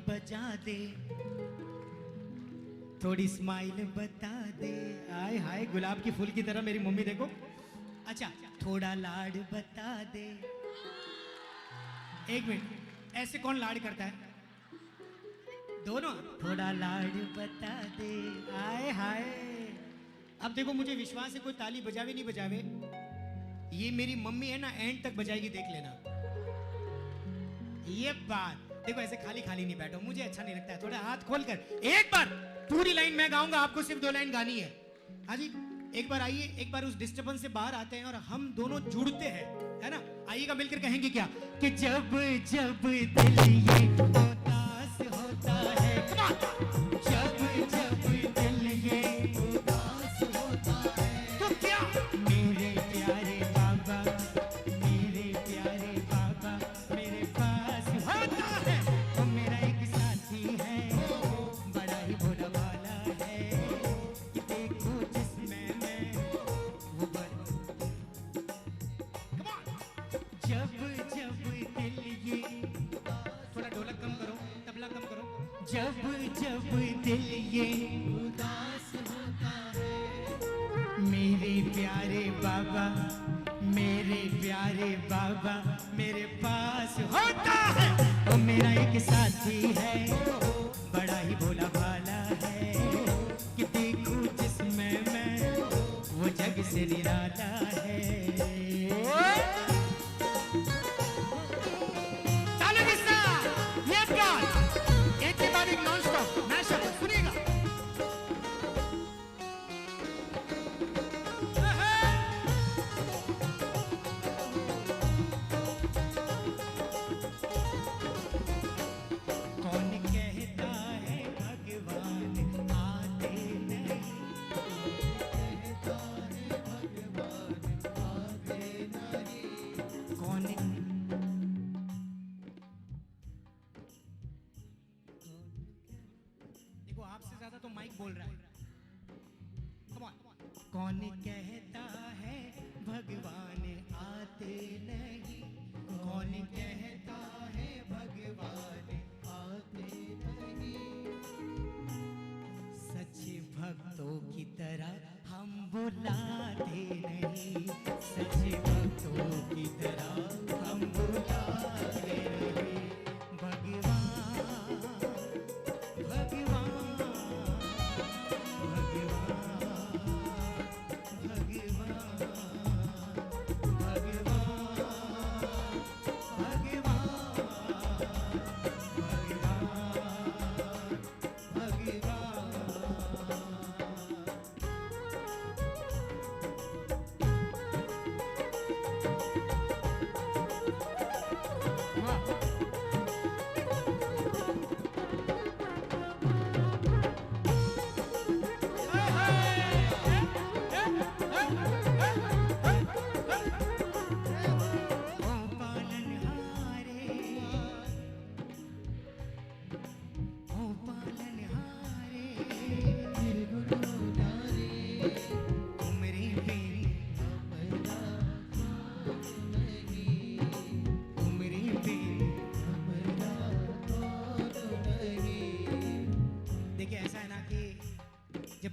बजा दे, थोड़ी स्माइल बता दे। आय हाय गुलाब की फूल की तरह मेरी मम्मी देखो। अच्छा थोड़ा लाड बता दे। एक मिनट, ऐसे कौन लाड करता है? दोनों। थोड़ा लाड बता दे। आय हाय। अब देखो मुझे विश्वास है कोई ताली बजावे नहीं बजावे, ये मेरी मम्मी है ना एंड तक बजाएगी, देख लेना। ये बात देखो, ऐसे खाली खाली नहीं बैठो, मुझे अच्छा नहीं लगता है। थोड़ा हाथ खोल कर एक बार पूरी लाइन मैं गाऊंगा, आपको सिर्फ 2 लाइन गानी है। हाँ जी, एक बार आइए, एक बार उस डिस्टर्बेंस से बाहर आते हैं और हम दोनों जुड़ते हैं, है ना? आइएगा, मिलकर कहेंगे क्या कि जब जब दिल ये उदास होता है, जब जब दिल ये उदास होता है, तो क्या मेरे प्यारे बाबा, मेरे प्यारे बाबा मेरे पास होता है। वो मेरा एक साथी है, बड़ा ही भोला भाला है, कि देखो जिसमें मैं वो जब जब दिल ये, थोड़ा ढोलक कम करो, तबला कम करो। जब जब दिल ये उदास होता है, मेरे प्यारे बाबा, मेरे प्यारे बाबा मेरे पास होता है। वो मेरा एक साथी है, बड़ा ही भोला भाला है, कि देखो जिसमें मैं वो जग से निराला है। एक के बाद एक नॉन स्टॉप मैशअप सुनिएगा। कौन कहता है भगवान आते नहीं, कहता है भगवान आते नहीं। कौन आपसे ज्यादा तो माइक बोल रहा है। Come on. कौन कहता है भगवान आते नहीं, कौन कहता है भगवान आते नहीं। सच्चे भक्तों की तरह हम बुलाते नहीं, सच्चे भक्तों की तरह हम बुलाते नहीं। भगवान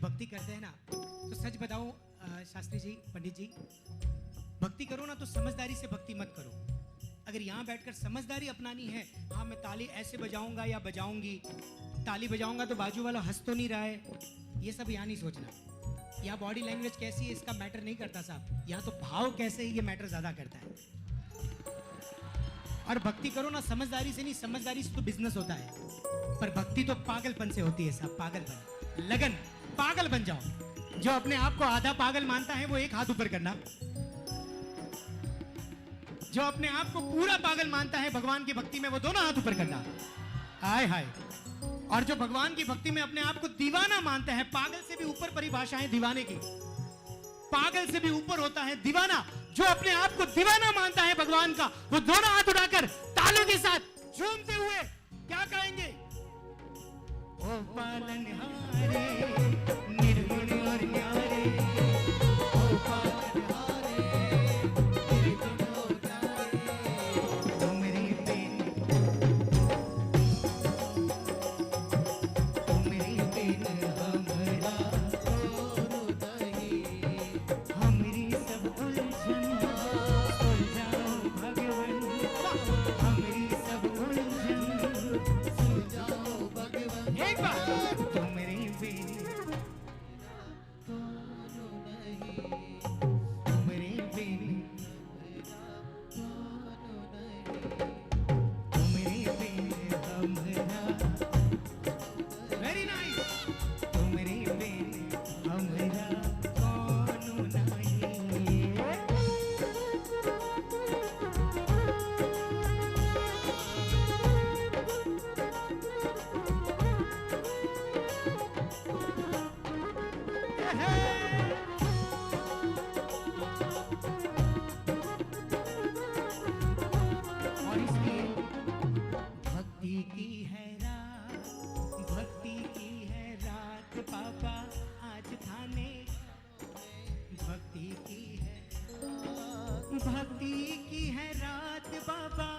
भक्ति करते हैं ना, तो सच बताओ शास्त्री जी, पंडित जी, भक्ति करो ना तो समझदारी से भक्ति मत करो। अगर यहाँ बैठकर समझदारी अपनानी है, हाँ मैं ताली ऐसे बजाऊंगा या बजाऊंगी, ताली बजाऊंगा तो बाजू वाला हंस तो नहीं रहा है, ये सब यहाँ नहीं सोचना। यहाँ बॉडी लैंग्वेज कैसी है इसका मैटर नहीं करता साहब, यहाँ तो भाव कैसे है ये मैटर ज्यादा करता है। और भक्ति करो ना समझदारी से नहीं, समझदारी से तो बिजनेस होता है, पर भक्ति तो पागलपन से होती है साहब, पागलपन, लगन। पागल बन जाओ। जो अपने आप को आधा पागल मानता है वो एक हाथ ऊपर करना, जो अपने आप को पूरा पागल मानता है भगवान की भक्ति में वो दोनों हाथ ऊपर करना। हाय हाय। और जो भगवान की भक्ति में अपने आप को दीवाना मानता है, पागल से भी ऊपर परिभाषा है दीवाने की, पागल से भी ऊपर होता है दीवाना। जो अपने आप को दीवाना मानता है भगवान का, वो दोनों हाथ उठाकर तालों के साथ झूमते हुए क्या कहेंगे? ओ पालनहारे निर्गुण और न्यारे, ओ पालनहारे निर्गुण और न्यारे, तुमरे बिन की है रात, भक्ति की है रात बाबा आज थाने, भक्ति की है, भक्ति की है रात बाबा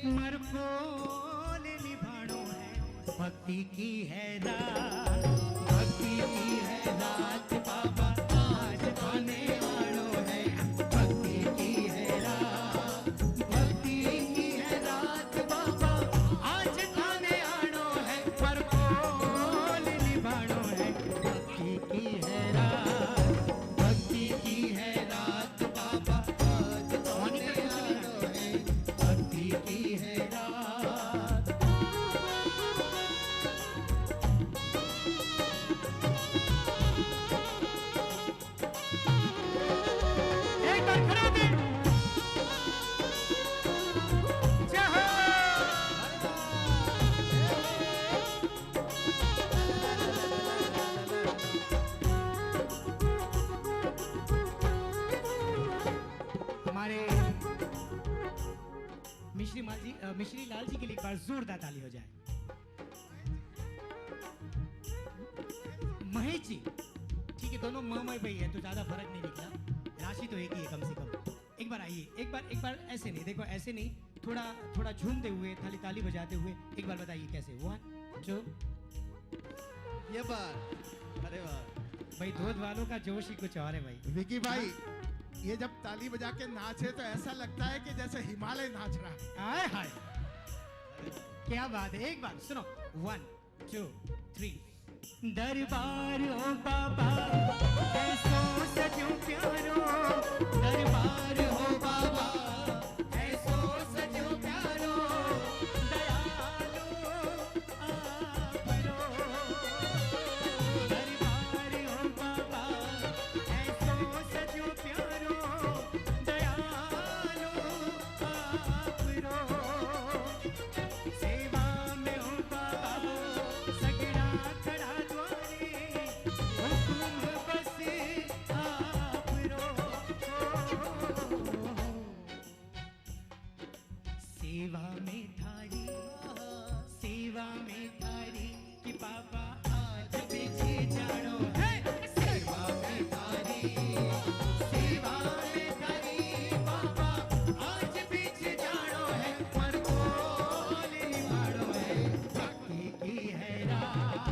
मरकोल निभाणो है, भक्ति की है रात, भक्ति की है रात बाबा आज थाने आणो है, भक्ति की है रात, भक्ति की है रात बाबा आज थाने आणो है, मरकोल निभाणो है, भक्ति की है रात, भक्ति की है रात बाबा आज थाने आणो है, भक्ति की है रात। एक बार खड़े होके जय हो। हमारे मिश्री लाल जी के लिए एक बार जोरदार ताली हो जाए। महेश जी, ठीक है, दोनों मामा भाई है तो ज्यादा फर्क नहीं निकला, राशि तो एक ही है कम से कम। एक बार आइए, एक बार ऐसे नहीं, देखो ऐसे नहीं, थोड़ा थोड़ा झूमते हुए, ताली ताली बजाते हुए एक बार बताइए कैसे। 1 2 ये बात, अरे वाह भाई, दूध वालों का जोश ही कुछ और है भाई। विकी भाई, ये जब ताली बजा के नाचे तो ऐसा लगता है कि जैसे हिमालय नाच रहा है। हाय हाय, क्या बात है। एक बार सुनो, 1 2 3। दरबार हो बाबा ऐसो सजो प्यारो, दरबार हो बाबा ऐसो सजो प्यारो, दयालु आपरो, दरबार हो बाबा ऐसो सजो प्यारो, दयालु आपरो, सेवा में हो बाबा सगड़ा खड़ा द्वारे, हुकुम बस आप रो, सेवा में थारी, सेवा में थारी कि बाबा आज पीछे जानो है, सेवा में थारी, सेवा में थारी बाबा आज पीछे जानो है, मरकोल निभाणो है, भक्ति की है रात,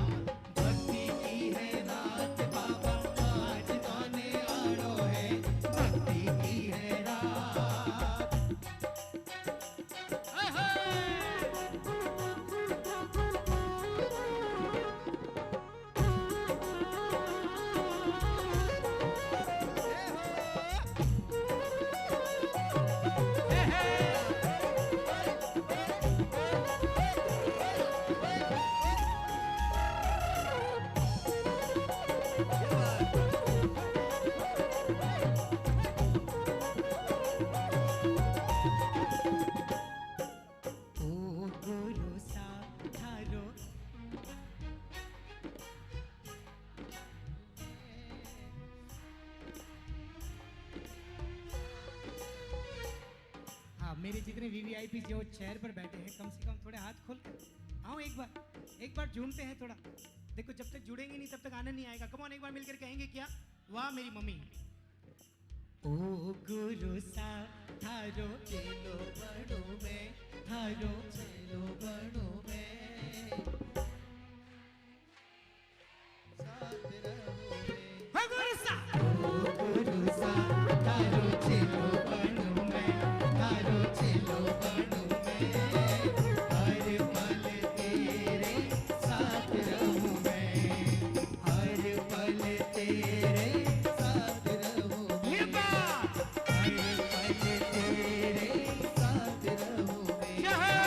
भक्ति की है रात बाबा आज थाने आणो है, भक्ति की है रात। हाय हाय। हे हे। ओ गुरु साधारो, हाँ, मेरे जितने वीवीआईपी जो चेयर पर बैठे हैं कम से कम थोड़े हाथ खोल कर आओ, एक बार झूमते हैं थोड़ा। देखो जब तक जुड़ेंगे नहीं तब तक आनंद नहीं आएगा। कम ऑन, एक बार मिलकर कहेंगे क्या? वाह मेरी मम्मी। ओ गुरु सा थारो चलो बड़ो में, थारो चलो बड़ो में, साथ रहोगे। हो गुरु सा, ओ गुरु सा थारो चलो बड़ो में, थारो चलो बड़ो में, हर पल तेरे साथ रहूं मैं, हर पल तेरे साथ रहोगे। ये बात, हर पल तेरे साथ रहोगे। जहाँ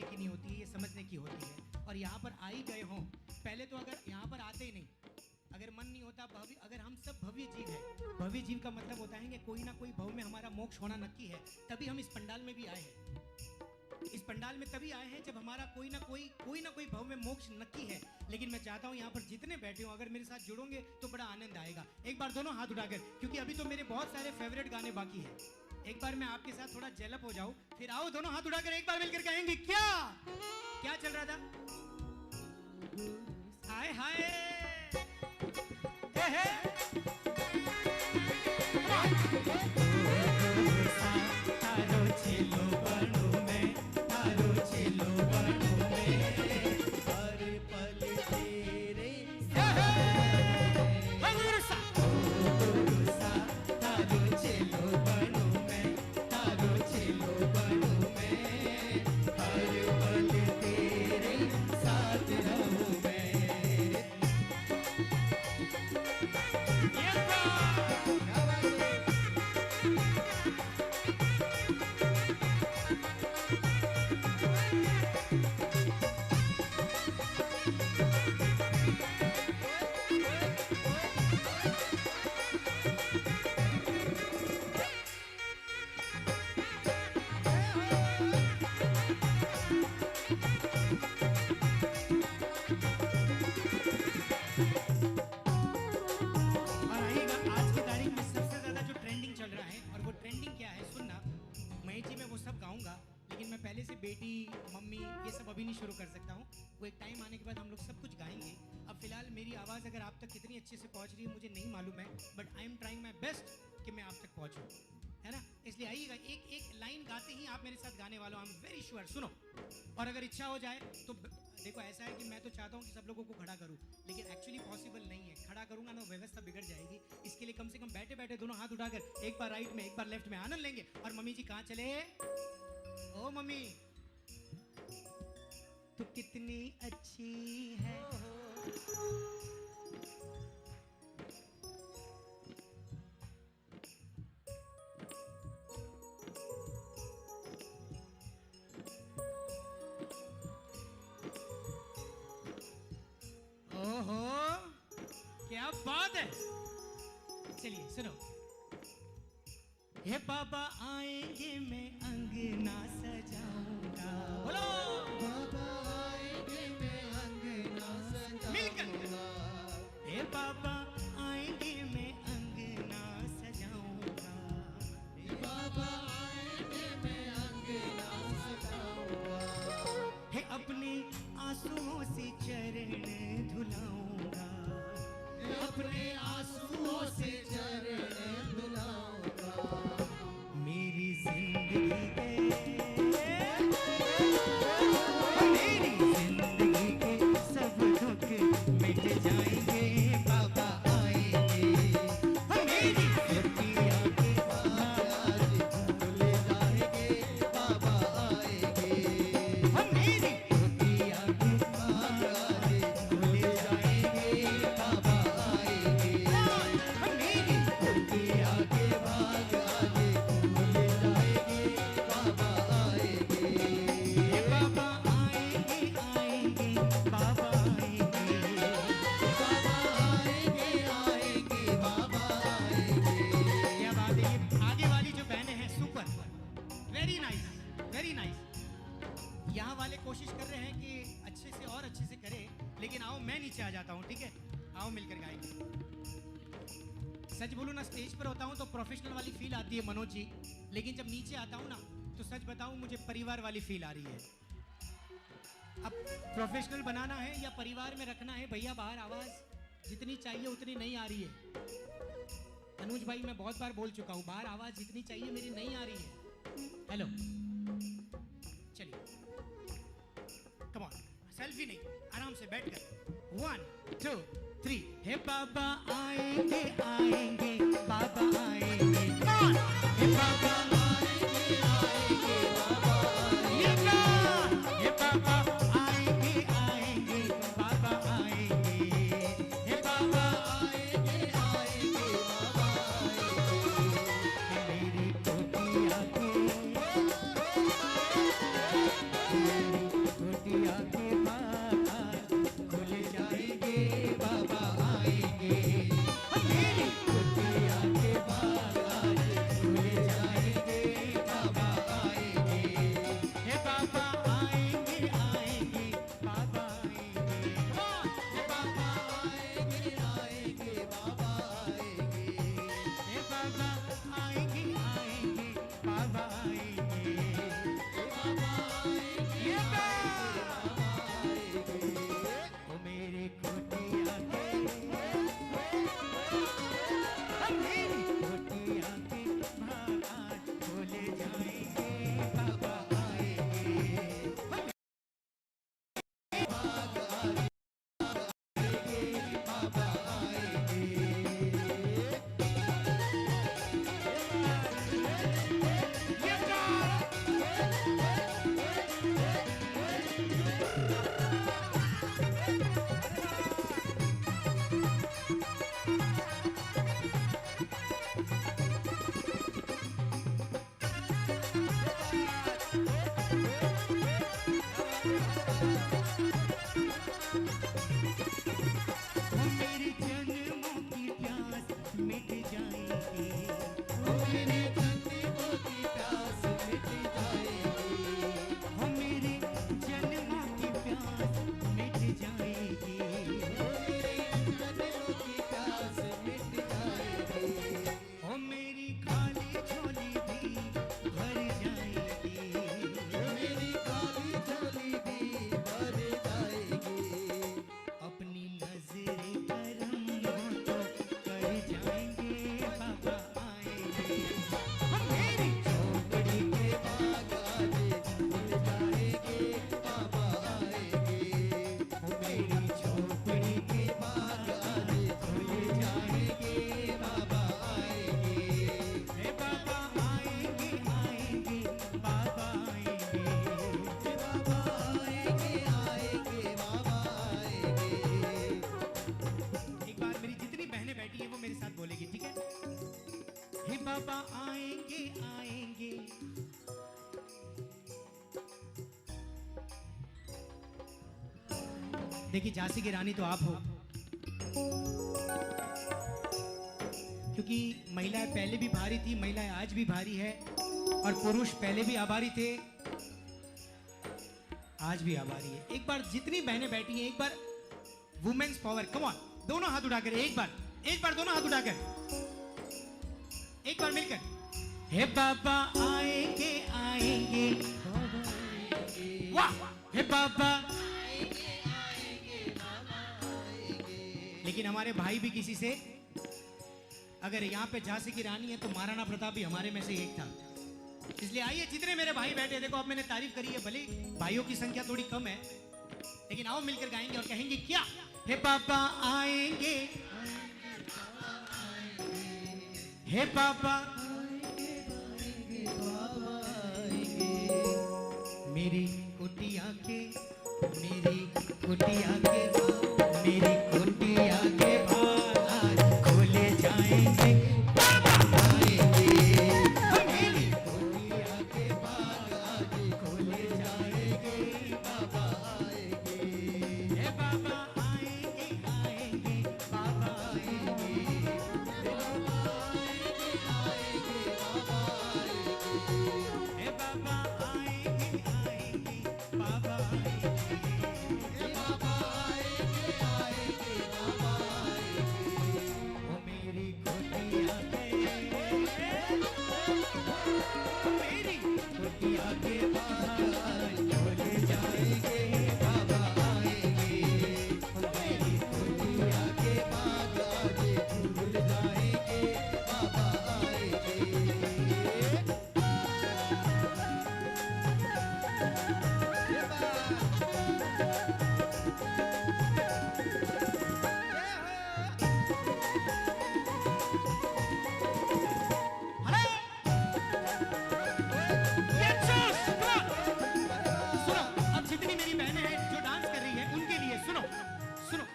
बोलने की नहीं होती है, ये समझने की होती है। और यहाँ पर आ ही गए हों, पहले तो अगर यहाँ पर आते ही नहीं, अगर मन नहीं होता भव्य, अगर हम सब भव्य जीव हैं, भव्य जीव का मतलब होता है कि कोई ना कोई भव में हमारा मोक्ष होना नक्की है, तभी हम इस पंडाल में भी आए हैं। इस पंडाल में तभी आए हैं जब हमारा कोई ना कोई भव में मोक्ष नक्की है। लेकिन मैं चाहता हूं यहाँ पर जितने बैठे हो, अगर मेरे साथ जुड़ोगे तो बड़ा आनंद आएगा। एक बार दोनों हाथ उठाकर, क्योंकि अभी तो मेरे बहुत सारे फेवरेट गाने बाकी हैं, एक बार मैं आपके साथ थोड़ा जेलअप हो जाऊं, फिर आओ दोनों हाथ उठाकर एक बार मिलकर कहेंगे क्या चल रहा था? हाय हाय हे तारो चेलो बनू में, तारो चेलो बनू में, हर पल तेरे तारो चेलो बनू में, तारो चेलो बनू में, हर पल तेरे साथ रहूं मैं। पहले से बेटी मम्मी ये सब अभी नहीं शुरू कर सकता हूँ, वो एक टाइम आने के बाद हम लोग सब कुछ गाएंगे। अब फिलहाल मेरी आवाज़ अगर आप तक कितनी अच्छे से पहुँच रही है मुझे नहीं मालूम है, but I am trying my best कि मैं आप तक पहुँचूँ, है ना। इसलिए आइएगा, एक एक लाइन गाते ही आप मेरे साथ गाने वालों, आई एम वेरी श्योर। सुनो, और अगर इच्छा हो जाए तो देखो, ऐसा है कि मैं तो चाहता हूँ कि सब लोगों को खड़ा करूँ, लेकिन एक्चुअली पॉसिबल नहीं है। खड़ा करूँगा ना व्यवस्था बिगड़ जाएगी, इसके लिए कम से कम बैठे बैठे दोनों हाथ उठाकर एक बार राइट में एक बार लेफ्ट में आनंद लेंगे। और मम्मी जी कहाँ चले? ओ मम्मी, तू कितनी अच्छी है, ओहो क्या बात है। चलिए सुनो, हे बाबा आएंगे मैं अंगना सजाऊंगा, बोलो बाबा आएंगे मैं अंगना सजाऊंगा, हे बाबा आएंगे मैं अंगना सजाऊंगा, हे बाबा आएंगे मैं अंगना सजाऊंगा, हे अपने आंसुओं से चरण धुलाऊंगा, अपने आंसुओं से चरण धुलाऊंगा, मेरी जिंदगी के सब दुख मिट जाएंगे, बाबा आएंगे, मेरी दुनिया के आज भूल जाएंगे, बाबा आएंगे, मेरी दुनिया के आज भूल जाएंगे, बाबा आएंगे, मेरी दुनिया के भाग आज भूल जाएंगे, बाबा आएंगे, हे बाबा आएंगे आएंगे, बाबा आएंगे, बाबा आएंगे आएंगे, बाबा आएंगे। क्या बात है। ये आगे वाली जो बहनें हैं super, very nice very nice. यहाँ वाले कोशिश कर रहे हैं कि अच्छे से और अच्छे से करें, लेकिन आओ मैं नीचे आ जाता हूँ, ठीक है, आओ मिलकर गाएंगे। सच बोलूँ ना, स्टेज पर होता हूँ तो प्रोफेशनल वाली फील आती है मनोज जी, लेकिन जब नीचे आता हूँ ना तो सच बताऊँ मुझे परिवार वाली फील आ रही है। अब प्रोफेशनल बनाना है या परिवार में रखना है, भैया बाहर आवाज़ जितनी चाहिए उतनी नहीं आ रही है। अनुज भाई मैं बहुत बार बोल चुका हूँ, बाहर आवाज़ जितनी चाहिए मेरी नहीं आ रही है। हेलो, चलिए कम ऑन, सेल्फी नहीं, आराम से बैठकर 1 2 3। हे बाबा आएंगे आएंगे, बाबा आएंगे, come on! हे बाबा आएंगे आएंगे, बाबा आएंगे, हे बाबा आएंगे आएंगे, बाबा आएंगे, हे बाबा आएंगे आएंगे, बाबा आएंगे, मेरी टोपिया के मेरे जन्मों की प्यास मिट जाएगी, ओ मेरे जन्मों की प्यास मिट जाएगी, ओ मेरे जन्मों की प्यास मिट जाएगी, ओ मेरे जन्मों की प्यास मिट जाएगी, ओ मेरी खाली झोली भी भर जाएगी, ओ मेरी खाली झोली भी भर जाएगी, अपनी नजरें करम हो तो कर जाएंगे, बाबा आएंगे, ओ मेरी झोपड़ी के बाग आज खुल जाएंगे, बाबा आएंगे, ओ मेरी झोपड़ी के बाग आज खुल जाएंगे, बाबा आएंगे, हे बाबा आएंगे, आएंगे, बाबा आएंगे, बाबा आएंगे, आएंगे, बाबा आएंगे। एक बार मेरी जितनी बहनें बैठी हैं वो मेरे साथ बोलेगी, ठीक है? हे बाबा आएंगे, आएंगे, देखिए झांसी की रानी तो आप हो, क्योंकि महिलाएं पहले भी भारी थी, महिलाएं आज भी भारी है, और पुरुष पहले भी आभारी थे, आज भी आभारी है। एक बार जितनी बहनें बैठी हैं, एक बार वुमेन्स पावर, कम ऑन, दोनों हाथ उठाकर, एक बार दोनों हाथ उठाकर, एक बार मिलकर, हे बाबा आएंगे, आएंगे, वाह, हे बाबा। लेकिन हमारे भाई भी किसी से, अगर यहाँ पे झांसी की रानी है तो महाराणा प्रताप भी हमारे में से एक था, इसलिए आइए जितने मेरे भाई बैठे, देखो अब मैंने तारीफ करी है, भले भाइयों की संख्या थोड़ी कम है, लेकिन आओ मिलकर गाएंगे और कहेंगे क्या, हे पापा आएंगे, हे पापा मेरी कुटिया के, मेरी कुटिया के, मेरी कुटिया के बाल आज खोले जाएंगे, बाबा आएंगे, मेरी कुटिया के बाल आज खोले जाएंगे, बाबा आएंगे, हे बाबा आएंगे, आएंगे, बाबा आएंगे, हे बाबा आएंगे, आएंगे, बाबा आएंगे, हे बाबा आएंगे, आएंगे, बाबा आएंगे, ओ मेरी कुटिया के, ओ मेरी कुटिया के बाल आज खोले जाएंगे, बाबा आएंगे, ओ मेरी कुटिया के बाल आज खुल जाएंगे, बाबा आएंगे। हेलो, ये सुनो, अब जितनी मेरी बहनें हैं जो डांस कर रही हैं उनके लिए सुनो, सुनो,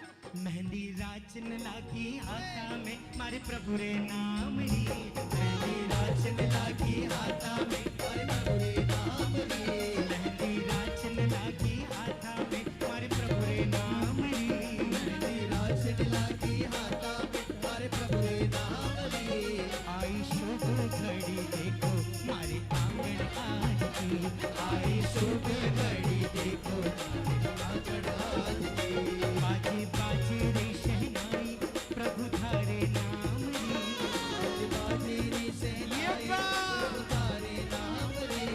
मेहंदी राचन लागी हाथा में मारे प्रभु रे नाम री, मेहंदी राचन लागी हाथा में मारे प्रभु रे नाम री, मेहंदी राचन लागी हाथा में मारे प्रभु रे नाम री, मेहंदी राचन लागी हाथा में मारे प्रभु रे नाम री, आई शुभ घड़ी देखो मारे आंगन आज की, आई शुभ घड़ी देखो मारे आंगन आज की, बाजे बाजे रे शहनाई प्रभु थारे नाम री, बाजे रे शहनाई प्रभु थारे नाम रे,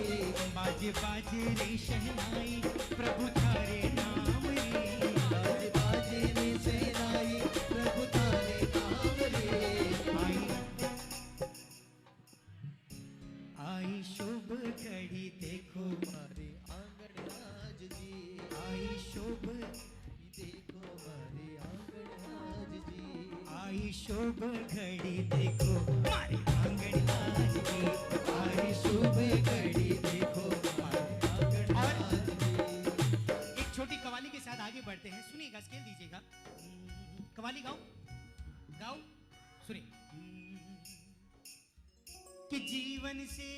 बाजे बाजे रे शहनाई प्रभु थारे नाम रे, बाजे बाजे रे शहनाई प्रभु थारे नाम रे, आई शुभ घड़ी देखो हमारे आंगन आज जी, आई शुभ, देखो हमारे आंगन आज जी, आई शुभ घड़ी देखो हमारे आंगन आज की, आई शुभ घड़ी देखो हमारे आंगन आज की। एक छोटी कवाली के साथ आगे बढ़ते हैं, सुनिएगा, स्केल दीजिएगा, कवाली गाओ, गाओ, सुनिए, कि जीवन से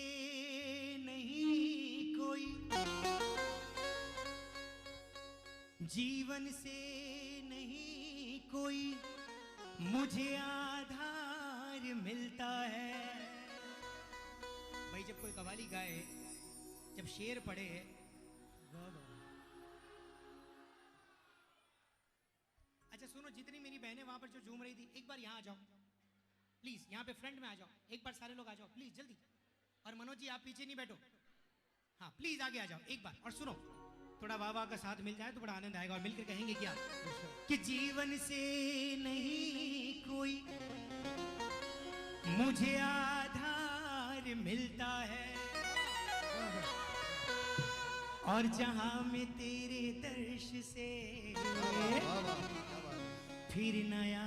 नहीं कोई जीवन से नहीं कोई मुझे आधार मिलता है। भाई जब कोई कव्वाली गाए, जब शेर पढ़े, अच्छा सुनो, जितनी मेरी बहनें वहां पर जो झूम रही थी, एक बार यहाँ आ जाओ प्लीज, यहाँ पे फ्रंट में आ जाओ, एक बार सारे लोग आ जाओ प्लीज जल्दी। और मनोज जी आप पीछे नहीं बैठो, हाँ प्लीज आगे आ जाओ एक बार। और सुनो, थोड़ा वाह वाह का साथ मिल जाए तो बड़ा आनंद आएगा। और मिलकर कहेंगे क्या कि जीवन से नहीं कोई मुझे आधार मिलता है, और जहां में तेरे दर्श से फिर नया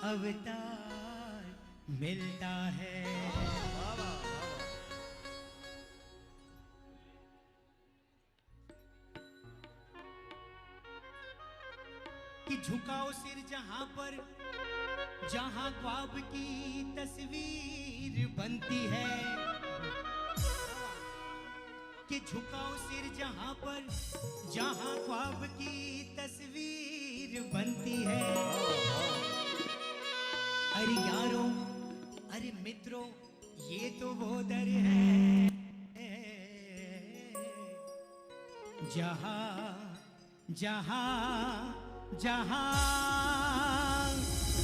अवतार मिलता है। कि झुकाओ सिर जहां पर, जहां ख्वाब की तस्वीर बनती है, कि झुकाओ सिर जहां पर, जहां ख्वाब की तस्वीर बनती है। अरे यारों, अरे मित्रों, ये तो वो दर है जहां जहां जहां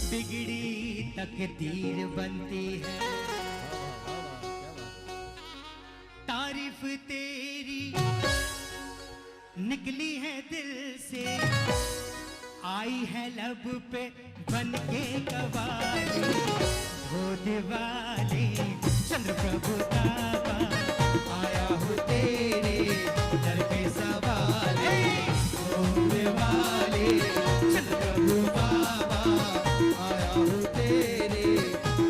बिगड़ी तकदीर बनती है। तारीफ तेरी निकली है दिल से, आई है लब पे बन के कवाली। गोद वाले चंद्र प्रभु बाबा, आया हूँ तेरे दर पे सवाल। गोद वाले चंद्र प्रभु बाबा, आया हूँ तेरे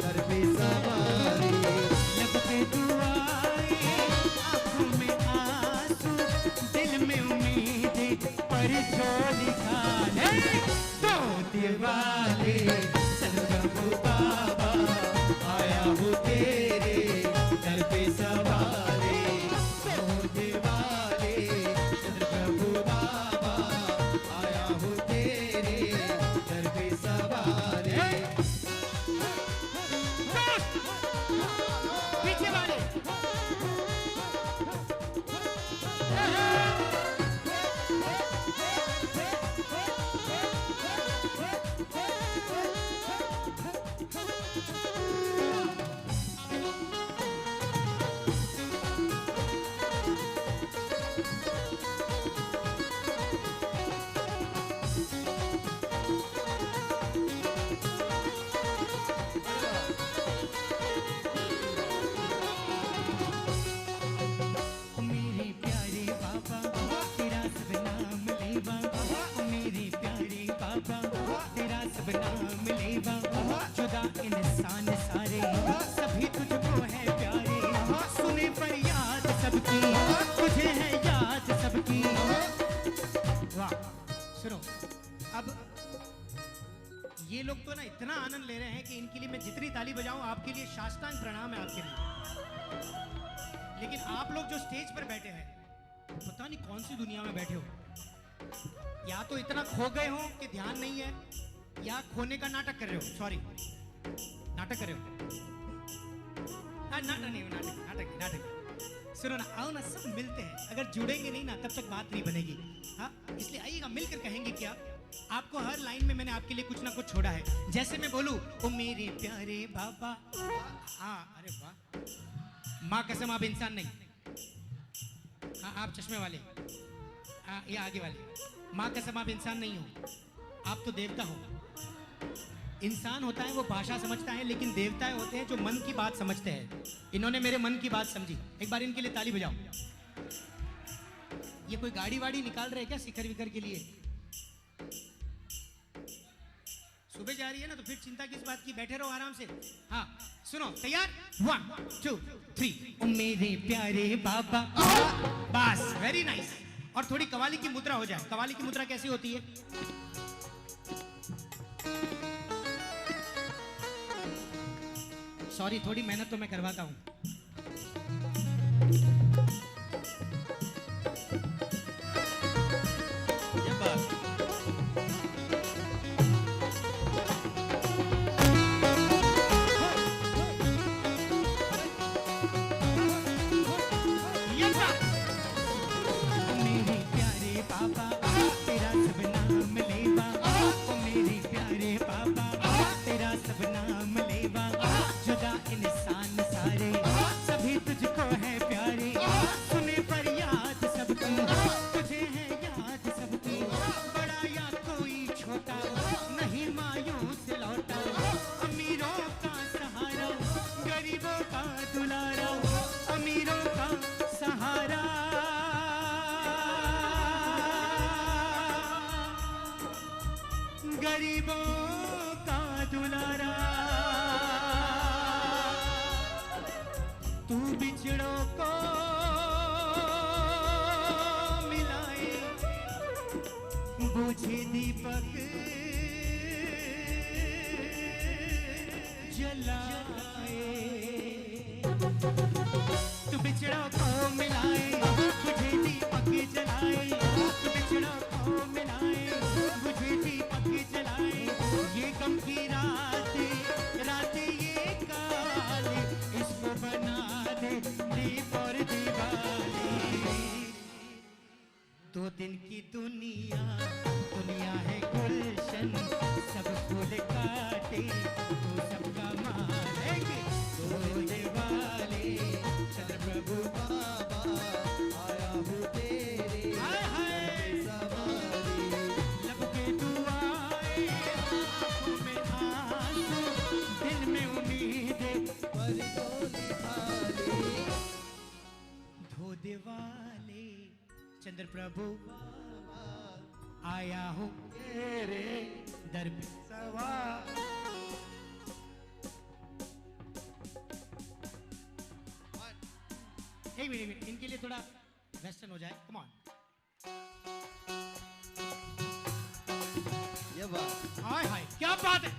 दर पे सवाल। लब पे दुआएं, आंखों में आंसू, दिल में उम्मीद, पर जो लिखा है तो दिवाले चंद्र प्रभु बाबा, आया हूँ तेरे दर पे सवारे। तो दिवाले चंद्र प्रभु बाबा, आया हूँ तेरे दर पे सवारे। पीछे वाले मेरे प्यारे बाबा, तेरा सब नाम लेवा। मेरे प्यारे बाबा, तेरा सब नाम लेवा। जुदा इंसान सारे सभी तुझको है प्यारे, सुने पर याद सबकी, तुझे है याद सबकी। वाह, सुनो, अब ये लोग तो ना इतना आनंद ले रहे हैं कि इनके लिए मैं जितनी ताली बजाऊं आपके लिए साष्टांग प्रणाम है आपके लिए। लेकिन आप लोग जो स्टेज पर बैठे हैं, पता नहीं कौन सी दुनिया में बैठे हो। या तो इतना खो गए हो कि ध्यान नहीं है, या खोने का नाटक कर रहे हो। सॉरी, नाटक कर रहे हो। नाटक नहीं, नाटक नाटक नाटक। सुनो ना, आओ ना, सब मिलते हैं। अगर जुड़ेंगे नहीं ना तब तक बात नहीं बनेगी। हाँ, इसलिए आइएगा, मिलकर कहेंगे क्या। आपको हर लाइन में मैंने आपके लिए कुछ ना कुछ छोड़ा है। जैसे मैं बोलूं, ओ मेरे प्यारे बाबा, हाँ, अरे वाह, माँ कसम आप इंसान नहीं। हाँ, आप चश्मे वाले, हाँ, ये आगे वाले, माँ कसम आप इंसान नहीं हो, आप तो देवता हो। इंसान होता है वो भाषा समझता है, लेकिन देवताएं होते हैं जो मन की बात समझते हैं। इन्होंने मेरे मन की बात समझी। एक बार इनके लिए ताली बजाओ। ये कोई गाड़ी वाड़ी निकाल रहे हैं क्या शिखर विखर के लिए? सुबह जा रही है ना, तो फिर चिंता किस बात की, बैठे रहो आराम से। हाँ, सुनो, तैयार, 1 2 3। ओ मेरे प्यारे बाबा, बस, वेरी नाइस। और थोड़ी कवाली की मुद्रा हो जाए। कवाली की मुद्रा कैसी होती है? सॉरी, थोड़ी मेहनत तो मैं करवाता हूं। ये बात गरीबों का दुलारा, तू बिछड़ों को मिलाए, बुझे दीपक जलाए। तू बिछड़ों को मिलाए, बुझे दीपक जलाए, तू बिछड़ों को मिलाए, बुझे दीपक जलाए। ये गम की रात ये काली, इसको बना दे दीप और दिवाली। 2 दिन की दुनिया है गुलशन, सब फूल काटे तो सबका मारेंगे। 2 दिवाली चंद्र प्रभु बाबा आया हूँ तेरे सवारी। लब के दुआए, आँखों में आंसू, दिल में उम्मीदें, पर डोली खाली। 2 दिवाली चंद्र प्रभु आया हूँ तेरे दर पे सवार। एक मिनट इनके लिए थोड़ा वेस्टर्न हो जाए। Come on. ये बात हाय हाय क्या बात है।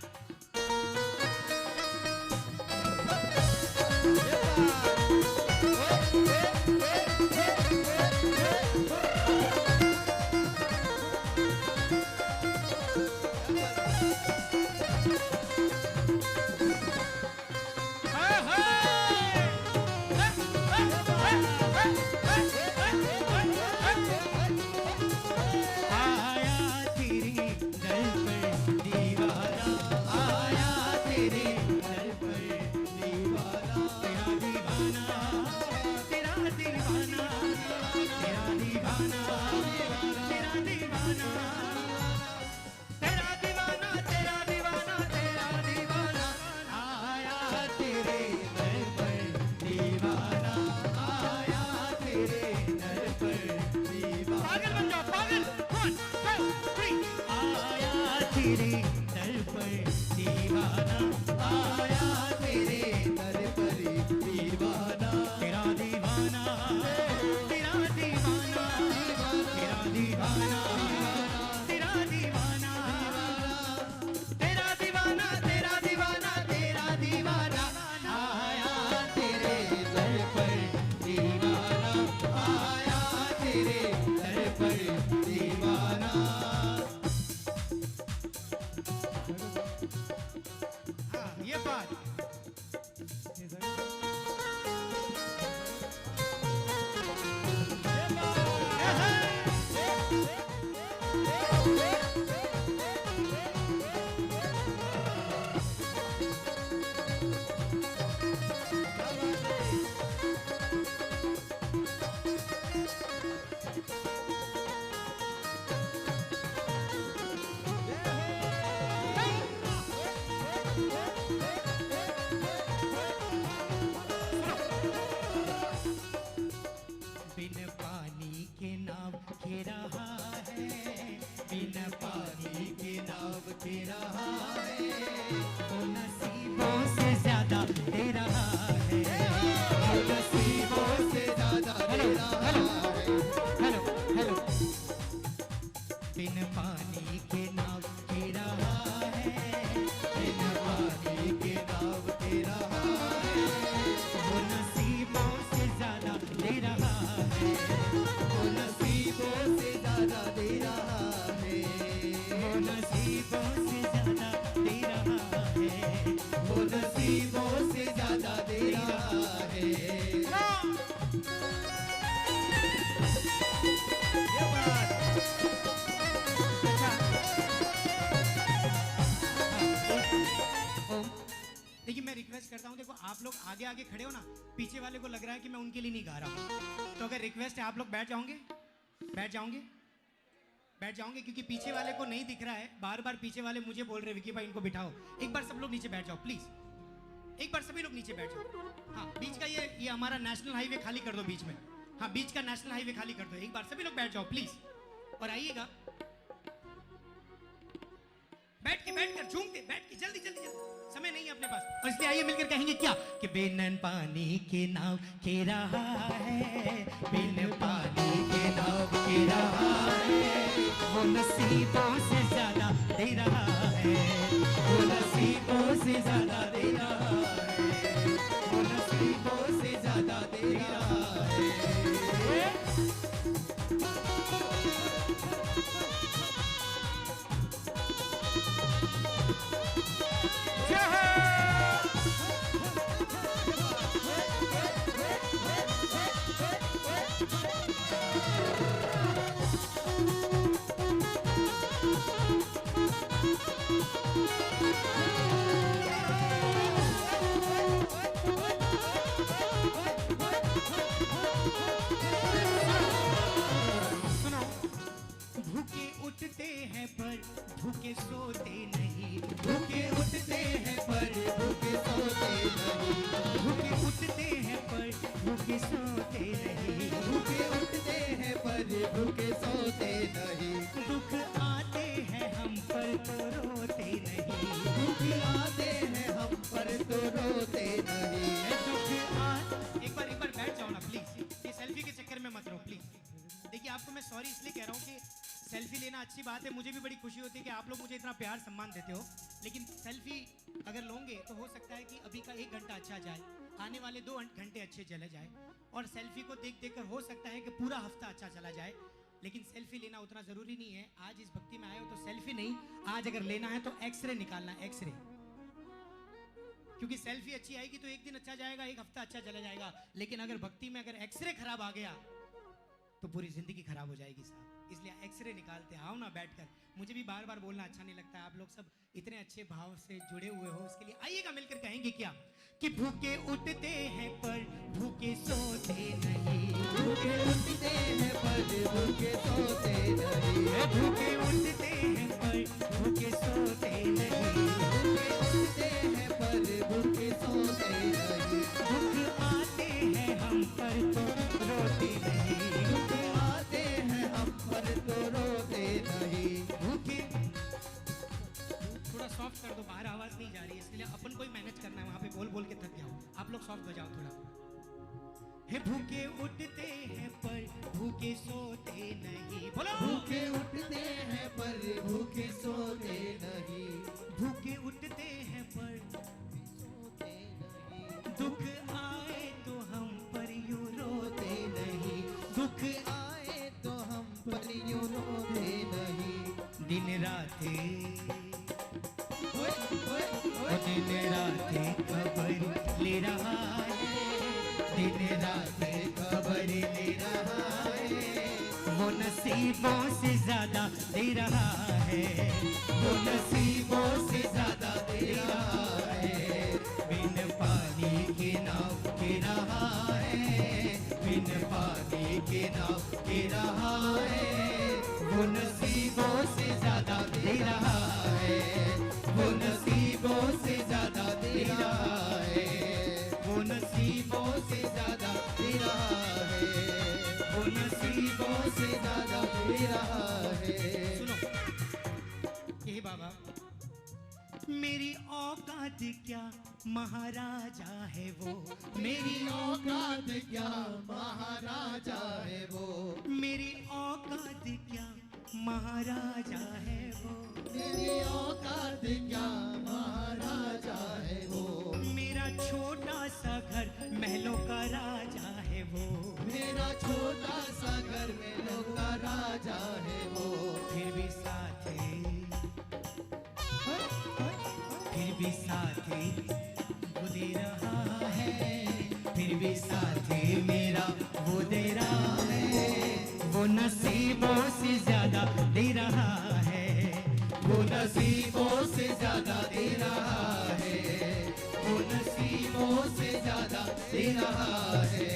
आगे आगे खड़े हो ना, पीछे वाले को लग रहा है कि मैं उनके लिए नहीं गा रहा हूँ। तो अगर रिक्वेस्ट है आप लोग बैठ जाओगे, बैठ जाओगे, बैठ जाओगे, क्योंकि पीछे वाले को नहीं दिख रहा है। बार बार पीछे वाले मुझे बोल रहे विकी भाई इनको बिठाओ। एक बार सब लोग नीचे बैठ जाओ प्लीज, एक बार सभी लोग नीचे बैठ जाओ। हाँ, बीच का ये हमारा नेशनल हाईवे खाली कर दो बीच में। हाँ, बीच का नेशनल हाईवे खाली कर दो। एक बार सभी लोग बैठ जाओ प्लीज। और आइएगा, बैठ कर झूमते, बैठ के जल्दी जल्दी जल्दी, समय नहीं है अपने पास। और इसलिए आइए मिलकर कहेंगे क्या कि बिन पानी के नाव के रहा है, बिन पानी के नाव के रहा है, वो नसीबों से ज्यादा दे रहा है, वो नसीबों से ज्यादा दे रहा है, वो नसीबों से ज्यादा दे रहा है। भूखे उठते हैं पर भूखे सोते नहीं, भूखे उठते हैं पर भूखे सोते नहीं, भूखे उठते हैं पर भूखे सोते नहीं, भूखे उठते हैं पर भूखे सोते नहीं, दुख आते हैं हम पर तो रोते नहीं, दुख आते हैं हम पर तो रोते नहीं। दुख आ एक बार बैठ जाओ ना प्लीज, ये सेल्फी के चक्कर में मत रहो प्लीज। देखिए आपको मैं सॉरी इसलिए कह रहा हूँ कि सेल्फी लेना अच्छी बात है, मुझे भी बड़ी खुशी होती है कि आप लोग मुझे इतना प्यार सम्मान देते हो, लेकिन सेल्फी अगर लोगे तो हो सकता है कि अभी का 1 घंटा अच्छा जाए, आने वाले 2 घंटे अच्छे चले जाए, और सेल्फी को देख देख कर हो सकता है कि पूरा हफ्ता अच्छा चला जाए। लेकिन सेल्फी लेना उतना जरूरी नहीं है। आज इस भक्ति में आए हो तो सेल्फी नहीं, आज अगर लेना है तो एक्सरे निकालना है, एक्सरे, क्योंकि सेल्फी अच्छी आएगी तो एक दिन अच्छा जाएगा, एक हफ्ता अच्छा चला जाएगा, लेकिन अगर भक्ति में अगर एक्सरे खराब आ गया तो पूरी जिंदगी खराब हो जाएगी साहब। इसलिए एक्सरे निकालते आओ ना बैठकर। मुझे भी बार बार बोलना अच्छा नहीं लगता है, आप लोग सब इतने अच्छे भाव से जुड़े हुए हो, इसके लिए आइएगा मिलकर कहेंगे क्या कि भूखे उठते हैं पर भूखे सोते नहीं, भूखे उठते हैं पर भूखे सोते नहीं, भूखे उठते हैं पर भूखे सोते नहीं, भूखे उठते हैं पर भूखे सोते नहीं, दुख आते हैं हम पर तो रोते नहीं, दुख आते हैं हम पर तो रोते नहीं। भूखे थोड़ा सॉफ्ट कर दो, बाहर आवाज नहीं जा रही है, इसलिए अपन को ही मैनेज करना है, वहां पे बोल बोल के थक जाओ, आप लोग सॉफ्ट बजाओ थोड़ा। हे भूखे उठते हैं पर भूखे सोते नहीं, बोलो भूखे उठते हैं पर भूखे सोते नहीं, भूखे उठते हैं पर सोते नहीं, दुख आए तो हम पर यूं रोते नहीं, दुख आए तो हम पर यूं रोते नहीं। दिन रात ओए, ओए, ओए, दिन रात खबर ले रहा है, दिन रात खबर ले रहा है, वो नसीबों से ज्यादा दे रहा है, वो नसीबों से ज्यादा दे रहा है, बिन पानी के नाव के रहा है, बिन पानी के नाव के रहा है, वो नसीबों से ज्यादा दे रहा है, वो नसीबों से ज्यादा दे रहा है, वो नसीबों से ज्यादा दे रहा है, वो नसीबों से ज्यादा दे रहा है। सुनो ये बाबा, मेरी औकात क्या महाराजा है वो, मेरी औकात क्या महाराजा है वो, मेरी औकात क्या महाराजा है वो, मेरी औकात क्या महाराजा है वो, मेरा छोटा सा घर महलों का राजा है वो, मेरा छोटा सा घर में का राजा है वो, फिर भी साथ फिर भी साथ वो दे रहा है, फिर भी साथ मेरा वो दे रहा है, वो नसीबों से ज्यादा दे रहा है, वो नसीबों से ज्यादा दे रहा है, वो नसीबों से ज्यादा दे रहा है,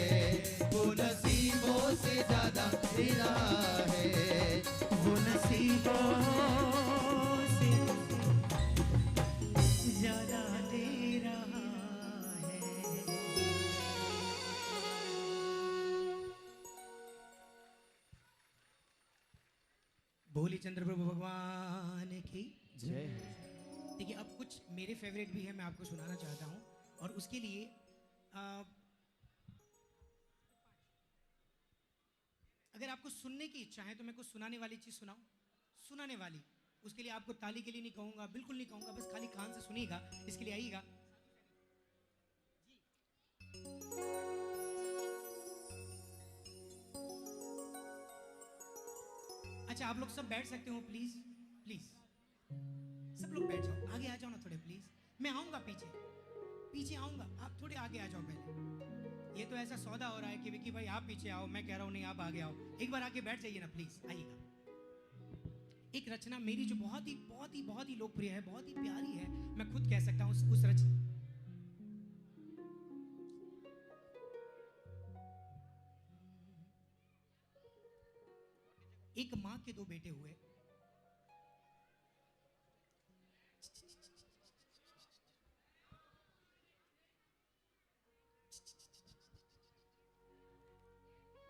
वो नसीबों से ज्यादा दे रहा है, वो नसीबों से ज्यादा दे रहा है। बोल बोली चंद्र प्रभु भगवान की। जय। देखिए अब कुछ मेरे फेवरेट भी है, मैं आपको सुनाना चाहता हूँ। और उसके लिए अगर आपको सुनने की इच्छा है तो मैं कुछ सुनाने वाली चीज़ सुनाऊं। सुनाने वाली, उसके लिए आपको ताली के लिए नहीं कहूँगा, बिल्कुल नहीं कहूँगा, बस खाली कान से सुनिएगा, इसके लिए आइएगा। अच्छा आप लोग सब बैठ सकते हो प्लीज, प्लीज सब लोग बैठ जाओ, आगे आ जाओ ना थोड़े प्लीज। मैं आऊंगा पीछे, पीछे आऊंगा, आप थोड़े आगे आ जाओ पहले। ये तो ऐसा सौदा हो रहा है कि विकी भाई आप पीछे आओ, मैं कह रहा हूँ नहीं आप आगे आओ। एक बार आगे बैठ जाइए ना प्लीज, आइएगा। एक रचना मेरी जो बहुत ही लोकप्रिय है, बहुत ही प्यारी है, मैं खुद कह सकता हूँ उस रचना। एक माँ के दो बेटे हुए।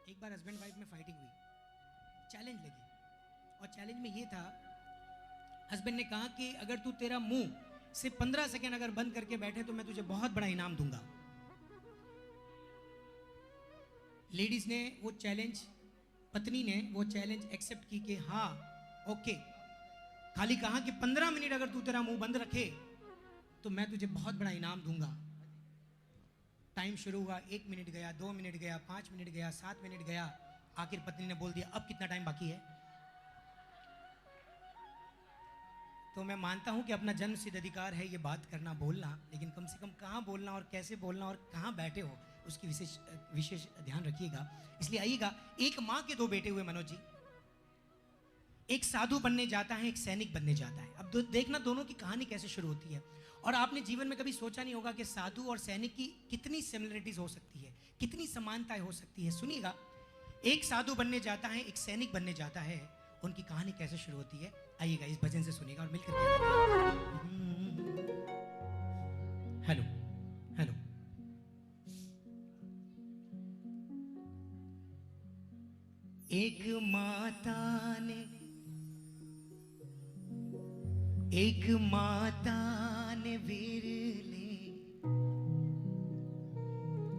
एक बार हस्बैंड वाइफ में फाइटिंग हुई, चैलेंज लगी, और चैलेंज में ये था, हस्बैंड ने कहा कि अगर तू तेरा मुंह से 15 सेकंड अगर बंद करके बैठे तो मैं तुझे बहुत बड़ा इनाम दूंगा। लेडीज ने वो चैलेंज, पत्नी ने वो चैलेंज एक्सेप्ट की कि हाँ ओके, खाली कहा कि 15 मिनट अगर तू तेरा मुंह बंद रखे तो मैं तुझे बहुत बड़ा इनाम दूंगा। टाइम शुरू हुआ, 1 मिनट गया, 2 मिनट गया, 5 मिनट गया, 7 मिनट गया, आखिर पत्नी ने बोल दिया अब कितना टाइम बाकी है। तो मैं मानता हूं कि अपना जन्म सिद्ध अधिकार है ये बात करना, बोलना, लेकिन कम से कम कहाँ बोलना और कैसे बोलना और कहाँ बैठे हो उसकी विशेष ध्यान रखिएगा। इसलिए आइएगा, एक माँ के 2 बेटे हुए मनोज जी। एक साधु बनने जाता है, एक सैनिक बनने जाता है। अब देखना दोनों की कहानी कैसे शुरू होती है। और आपने जीवन में कभी सोचा नहीं होगा कि साधु और सैनिक की कितनी सिमिलरिटीज हो सकती है, कितनी समानताएं हो सकती है। सुनिएगा, एक साधु बनने जाता है, एक सैनिक बनने जाता है, उनकी कहानी कैसे शुरू होती है। आइएगा इस भजन से सुनिएगा और मिलकर हेलो हेलो। एक माता ने विरले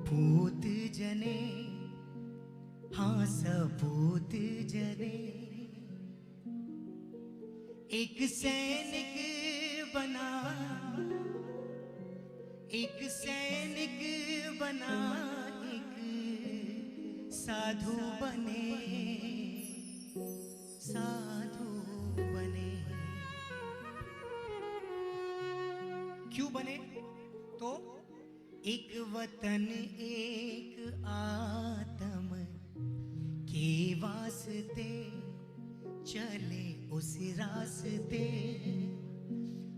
पूत जने, हाँ सपूत जने। एक सैनिक बना, एक सैनिक बना, एक साधु बने, साधु बने। क्यों बने? तो एक वतन एक आत्म के वास्ते चले उस रास्ते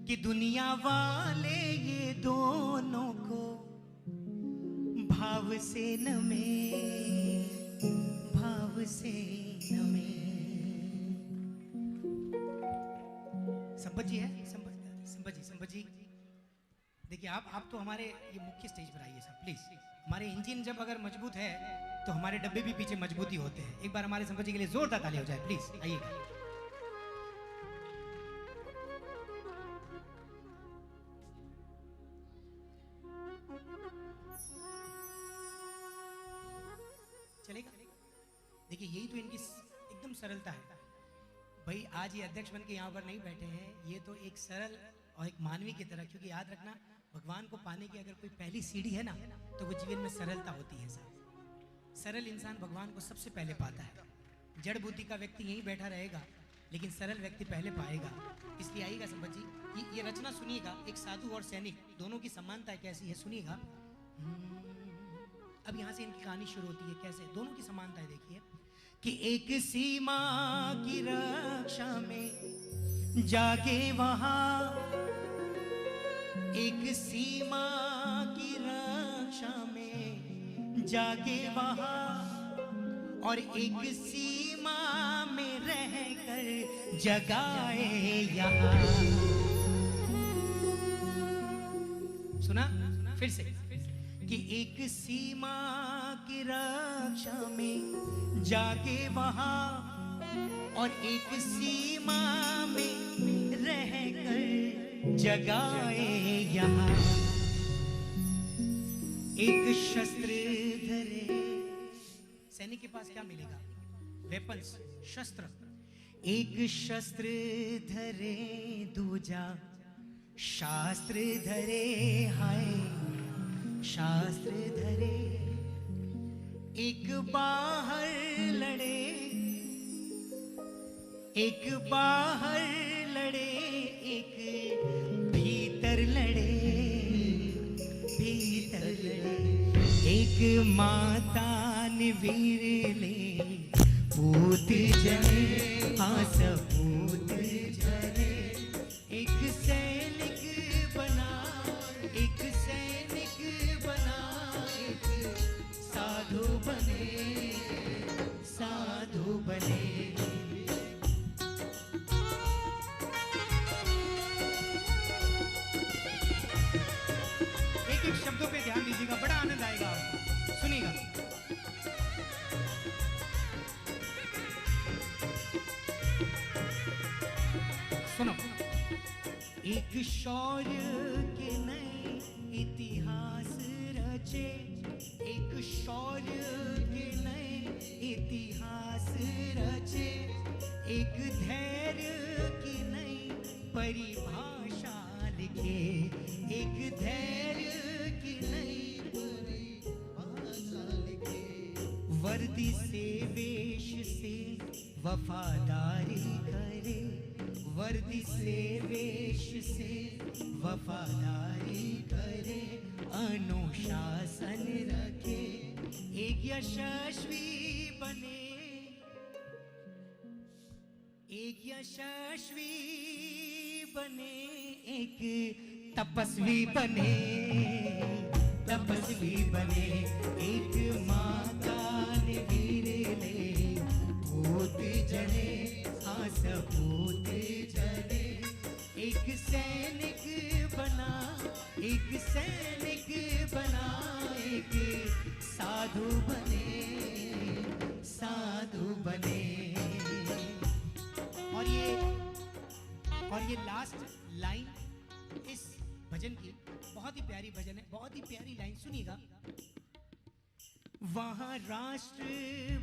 कि दुनिया वाले ये दोनों को भाव से नमे, भाव से नमे। संपत जी है, संपत जी देखिए आप तो हमारे ये मुख्य स्टेज पर आइए सब प्लीज। हमारे इंजन जब अगर मजबूत है तो हमारे डब्बे भी पीछे मजबूती होते हैं। एक बार हमारे संपत जी के लिए जोरदार ताली हो जाए प्लीज, आइएगा। चलेगा? देखिए यही तो इनकी एकदम सरलता है भाई। आज ये अध्यक्ष बन के यहाँ पर नहीं बैठे हैं, ये तो एक सरल और एक मानवी की तरह, क्योंकि याद रखना भगवान को पाने की अगर कोई पहली सीढ़ी है ना तो वो जीवन में सरलता होती है साहब। सरल इंसान भगवान को सबसे पहले पाता है। जड़ बुद्धि का व्यक्ति यहीं बैठा रहेगा लेकिन सरल व्यक्ति पहले पाएगा। इसलिए आइएगा संपत जी, ये रचना सुनिएगा। एक साधु और सैनिक दोनों की समानता कैसी है सुनिएगा। अब यहाँ से इनकी कहानी शुरू होती है कैसे, दोनों की समानता देखिए कि एक सीमा की रक्षा में जागे वहां, एक सीमा की रक्षा में जागे वहां, और एक सीमा में रहकर जगाए यहाँ। सुना? फिर से कि एक सीमा की रक्षा में जागे वहां, और एक सीमा में रहकर जगाए यहाँ, एक शस्त्र धरे। सैनिक के पास क्या मिलेगा? वेपन्स, शस्त्र। एक शस्त्र धरे दूजा शास्त्र धरे, हाय शास्त्र धरे। एक बाहर लड़े, एक बाहर लड़े, एक भीतर लड़े, भीतर लड़े। एक माता ने वीर ले पूत जने, हाँ सपूत जने। एक सैनिक बना, एक सैनिक बना, एक साधु बने, साधु बने। एक एक शब्दों पे ध्यान दीजिएगा, बड़ा आनंद आएगा आपको, सुनिएगा। सुनो। एक शौर्य के नए इतिहास रचे, एक शौर्य के नए इतिहास रचे। एक धैर्य की नई परिभाषा लिखे, एक धैर्य की नई परिभाषा लिखे। वर्दी से वेश से वफादारी करे, वर्दी से वेश से वफादारी करे। अनुशासन रखे, एक यशस्वी बने, एक यशस्वी बने। एक तपस्वी बने, तपस्वी बने। एक माता ने वीर ले पूत जने, हाँ सपूत जने। एक सैनिक बना, एक सैनिक बना, एक साधु बने, साधु बने। और ये लास्ट लाइन इस भजन की बहुत ही प्यारी भजन है, बहुत ही प्यारी लाइन, सुनिएगा। वहाँ राष्ट्र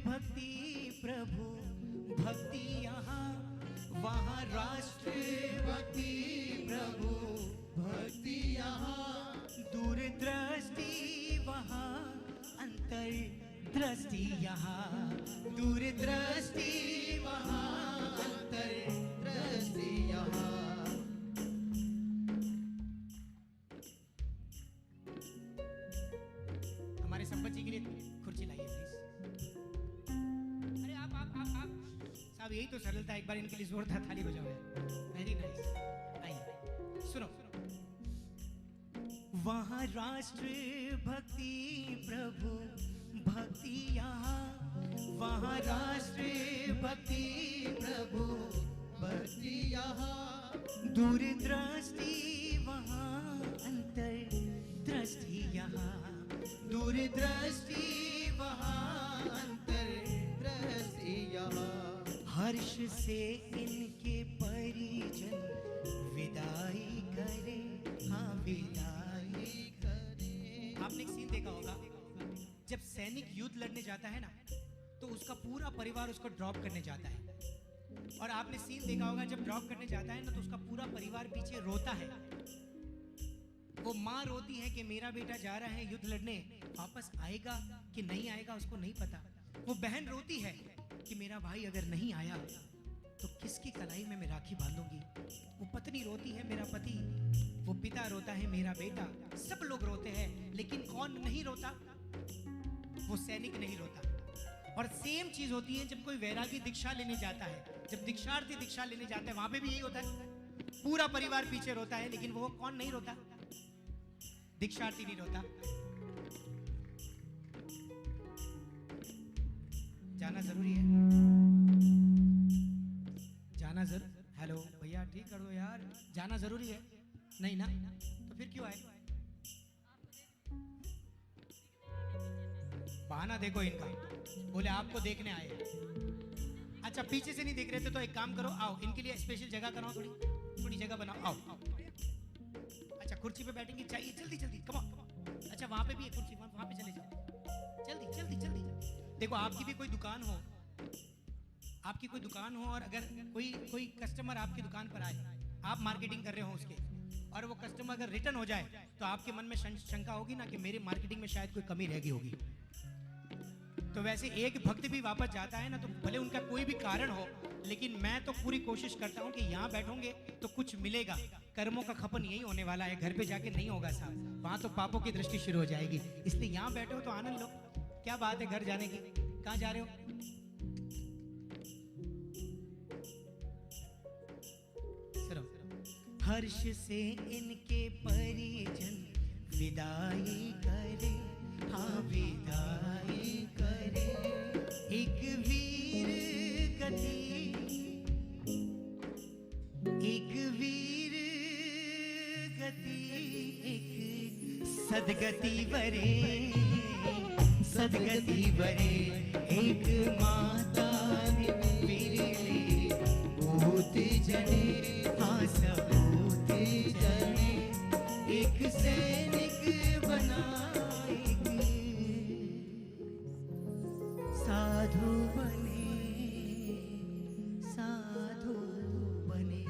भक्ति प्रभु भक्ति यहाँ, वहाँ राष्ट्र भक्ति प्रभु भक्ति यहाँ। दूरदृष्टि वहाँ अंतर्दृष्टि यहाँ, दूरदृष्टि वहाँ अंतर्दृष्टि यहाँ। हमारे संपत जी के लिए कुर्सी लाइए प्लीज। अरे आप साहब, यही तो सरलता, एक बार इनके लिए जोरदार थाली बजाओ। Very nice. आइए सुनो। वहाँ राष्ट्र भक्ति प्रभु भक्ति यहाँ, वहाँ राष्ट्र भक्ति प्रभु भक्ति यहाँ। दूरदृष्टि वहाँ अंतर्दृष्टि यहाँ, दूरदृष्टि वहाँ अंतर्दृष्टि यहाँ। हर्ष से इनके परिजन विदाई करे, हाँ विदाई करे। आपने एक सीन देखा होगा, जब सैनिक युद्ध लड़ने जाता है ना, तो उसका पूरा परिवार उसको ड्रॉप करने जाता है। और आपने सीन देखा होगा, जब ड्रॉप करने जाता है ना, तो उसका पूरा परिवार पीछे रोता है। वो माँ रोती है कि मेरा बेटा जा रहा है युद्ध लड़ने, वापस आएगा कि नहीं आएगा उसको नहीं पता। वो बहन रोती है कि मेरा भाई अगर नहीं आया तो किसकी कलाई में मैं राखी बांधूंगी। वो पत्नी रोती है मेरा पति, वो पिता रोता है मेरा बेटा। सब लोग रोते हैं, लेकिन कौन नहीं रोता? वो सैनिक नहीं रोता। और सेम चीज होती है जब कोई वैरागी दीक्षा लेने जाता है, जब दीक्षार्थी दीक्षा लेने जाते हैं, वहां पे भी यही होता है। पूरा परिवार पीछे रोता है, लेकिन वो कौन नहीं रोता? दीक्षार्थी नहीं रोता। जाना जरूरी है, जाना जरूर। हेलो भैया, ठीक कर दो यार, जाना जरूरी है। नहीं ना, तो फिर क्यों आए? बहाना देखो इनका, बोले आपको देखने आए। अच्छा पीछे से नहीं देख रहे थे तो एक काम करो, आओ इनके लिए स्पेशल जगह कराओ, थोड़ी थोड़ी जगह बनाओ, आओ। अच्छा कुर्सी पे बैठेंगे, चाहिए जल्दी जल्दी, कम ऑन। अच्छा वहां पे भी एक कुर्सी, वहां पे चले जाओ, जल्दी जल्दी जल्दी। देखो आपकी भी कोई दुकान हो, आपकी कोई दुकान हो और अगर कोई कस्टमर आपकी दुकान पर आए, आप मार्केटिंग कर रहे हो उसके, और वो कस्टमर अगर रिटर्न हो जाए तो आपके मन में शंका होगी ना कि मेरी मार्केटिंग में शायद कोई कमी रह गई होगी। तो वैसे एक भक्त भी वापस जाता है ना, तो भले उनका कोई भी कारण हो, लेकिन मैं तो पूरी कोशिश करता हूँ कि यहाँ बैठोगे तो कुछ मिलेगा। कर्मों का खपन यही होने वाला है, घर पे जाके नहीं होगा साहब, वहाँ तो पापों की दृष्टि शुरू हो जाएगी। इसलिए यहाँ बैठो तो आनंद लो। क्या बात है घर जाने की, कहाँ जा रहे हो? हर्ष से इनके परिजन विदाई करे, हाँ विदाई करे। एक वीर गति, एक वीर गति, एक सदगति वरे, सदगति वरे। एक माता ने वीर ले भूत जने, हाँ सबूत जने। एक सैनिक बनाएगी, साधु बने, साधु बने।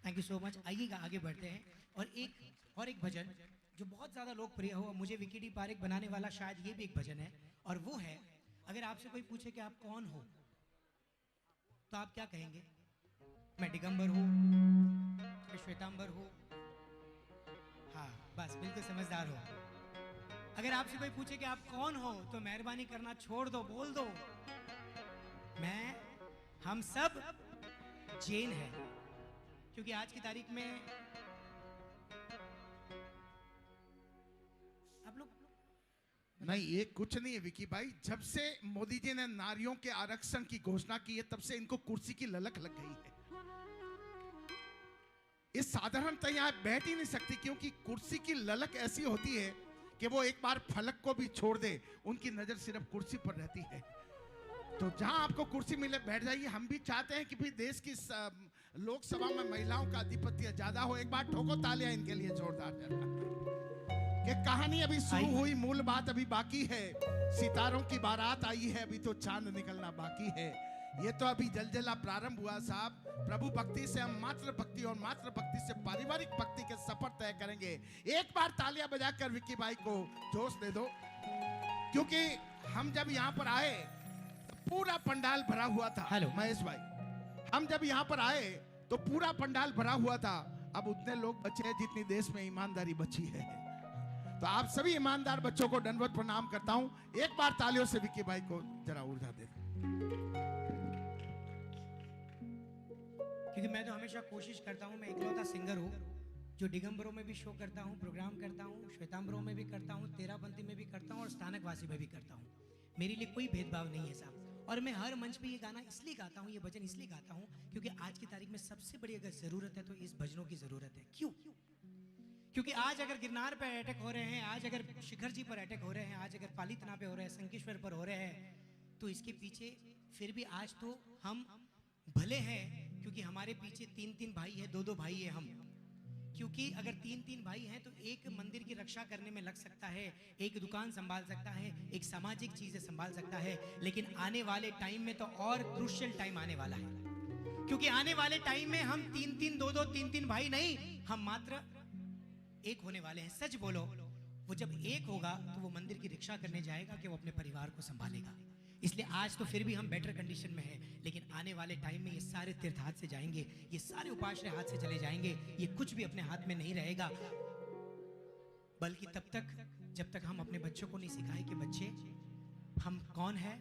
Thank you so much. आइएगा आगे बढ़ते हैं और एक भजन जो बहुत ज्यादा लोकप्रिय हो, मुझे विकी डी पारेख बनाने वाला शायद ये भी एक भजन है, और वो है अगर आपसे कोई पूछे कि आप कौन हो तो आप क्या कहेंगे? मैं दिगंबर हूँ, मैं श्वेतांबर हूँ। हाँ बस बिल्कुल समझदार हो। अगर आपसे कोई पूछे कि आप कौन हो तो मेहरबानी करना छोड़ दो, बोल दो हम सब जैन हैं, क्योंकि आज की तारीख में आप लोग नहीं, ये कुछ नहीं है विकी भाई। जब से मोदी जी ने नारियों के आरक्षण की घोषणा की है तब से इनको कुर्सी की ललक लग गई है। ये साधारणतः यहाँ बैठ ही नहीं सकती, क्योंकि कुर्सी की ललक ऐसी होती है कि वो एक बार फलक को भी छोड़ दे, उनकी नजर सिर्फ कुर्सी पर रहती है। तो जहां आपको कुर्सी मिले बैठ जाइए। हम भी चाहते हैं कि भी देश की लोकसभा में महिलाओं का आधिपत्य ज्यादा हो। एक बार ठोको तालियां इनके लिए जोरदार जरा। कि कहानी अभी शुरू हुई, मूल बात अभी बाकी है। सितारों की बारात आई है, अभी तो चांद निकलना बाकी है। ये तो अभी जलजला प्रारंभ हुआ साहब। प्रभु भक्ति से हम मात्र भक्ति और मात्र भक्ति से पारिवारिक भक्ति के सफर तय करेंगे। एक बार तालियां बजाकर विक्की भाई को जोश दे दो, क्योंकि हम जब यहाँ पर आए तो पूरा पंडाल भरा हुआ था। हेलो महेश भाई, हम जब यहाँ पर आए तो पूरा पंडाल भरा हुआ था। अब उतने लोग बचे हैं जितनी देश में ईमानदारी बची है। तो आप सभी ईमानदार बच्चों को दंडवत प्रणाम करता हूं। एक बार तालियों से विक्की भाई को जरा ऊर्जा दे दो। क्योंकि मैं तो हमेशा कोशिश करता हूं, मैं इकलौता सिंगर हूं जो दिगंबरों में भी शो करता हूं, प्रोग्राम करता हूं, श्वेतांबरों में भी करता हूं, तेरापंथी में भी करता हूं और स्थानकवासी में भी करता हूं। मेरे लिए कोई भेदभाव नहीं है साहब। और मैं हर मंच पे ये गाना इसलिए गाता हूँ, ये भजन इसलिए गाता हूँ क्योंकि आज की तारीख में सबसे बड़ी अगर जरूरत है तो इस भजनों की जरूरत है। क्यों? क्योंकि आज अगर गिरनार पर अटैक हो रहे हैं, आज अगर शिखर जी पर अटैक हो रहे हैं, आज अगर पालीतना पे हो रहे हैं, संकेश्वर पर हो रहे हैं, तो इसके पीछे फिर भी आज तो हम भले हैं, क्योंकि हमारे पीछे 3-3 भाई है, 2-2 भाई है हम। क्योंकि अगर 3-3 भाई हैं तो एक मंदिर की रक्षा करने में लग सकता है, एक दुकान संभाल सकता है, एक सामाजिक चीजें संभाल सकता है। लेकिन आने वाले टाइम में तो और क्रूशियल टाइम आने वाला है, क्योंकि आने वाले टाइम में हम 3-3, 2-2, 3-3 भाई नहीं, हम मात्र एक होने वाले हैं। सच बोलो, वो जब एक होगा तो वो मंदिर की रक्षा करने जाएगा कि वो अपने परिवार को संभालेगा। इसलिए आज तो फिर भी हम बेटर कंडीशन में हैं, लेकिन आने वाले टाइम में ये सारे तीर्थ हाथ से जाएंगे, ये सारे उपाश्रय हाथ से चले जाएंगे, ये कुछ भी अपने हाथ में नहीं रहेगा। बल्कि तब तक जब तक हम अपने बच्चों को नहीं सिखाए कि बच्चे हम कौन है,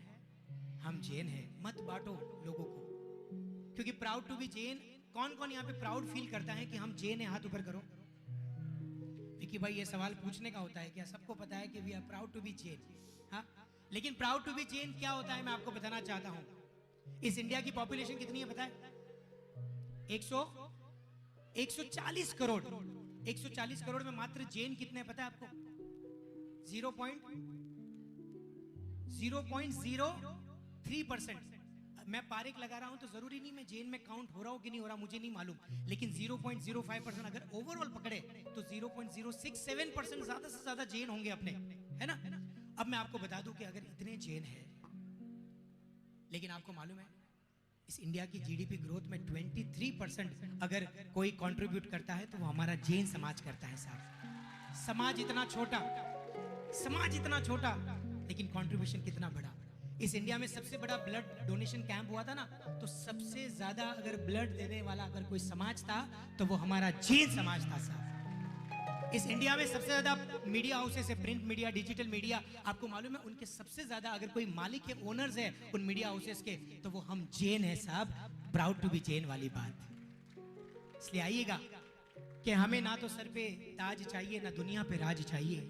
हम जैन हैं। मत बांटो लोगों को, क्योंकि प्राउड टू बी जैन, कौन कौन यहाँ पे प्राउड फील करता है कि हम जैन हैं? हाथ ऊपर करो। विकी भाई, ये सवाल पूछने का होता है क्या? सबको पता है कि we are proud to be Jain. हाँ, लेकिन प्राउड टू बी जैन क्या होता है मैं आपको बताना चाहता हूं। इस इंडिया की पॉपुलेशन कितनी है पता है? 140 करोड़। 140 करोड़ में मात्र जैन कितने हैं पता है आपको? 0.03%। मैं पारिक लगा रहा हूं तो जरूरी नहीं मैं जेन में काउंट हो रहा हूं कि नहीं हो रहा, मुझे नहीं मालूम, लेकिन 0.05% अगर ओवरऑल पकड़े तो 0.067% ज्यादा से ज्यादा जेन होंगे अपने, है ना। अब मैं आपको बता दूं कि अगर इतने जेन है, लेकिन आपको मालूम है इस इंडिया की जीडीपी ग्रोथ में 23% अगर कोई कंट्रीब्यूट करता है तो वो हमारा जैन समाज करता है साहब। समाज इतना छोटा लेकिन कंट्रीब्यूशन कितना बड़ा। इस इंडिया में सबसे बड़ा ब्लड डोनेशन कैंप हुआ था ना, तो सबसे ज्यादा अगर ब्लड देने वाला अगर कोई समाज था तो वो हमारा जैन समाज था साहब। इस इंडिया में सबसे ज्यादा मीडिया हाउसेस है, प्रिंट मीडिया, डिजिटल मीडिया, आपको मालूम है उनके सबसे ज्यादा अगर कोई मालिक है, ओनर्स है उन मीडिया हाउसेस के, तो वो हम जैन है साहब। प्राउड टू बी जैन वाली बात। इसलिए आइएगा कि हमें ना तो सर पे ताज चाहिए ना दुनिया पे राज चाहिए,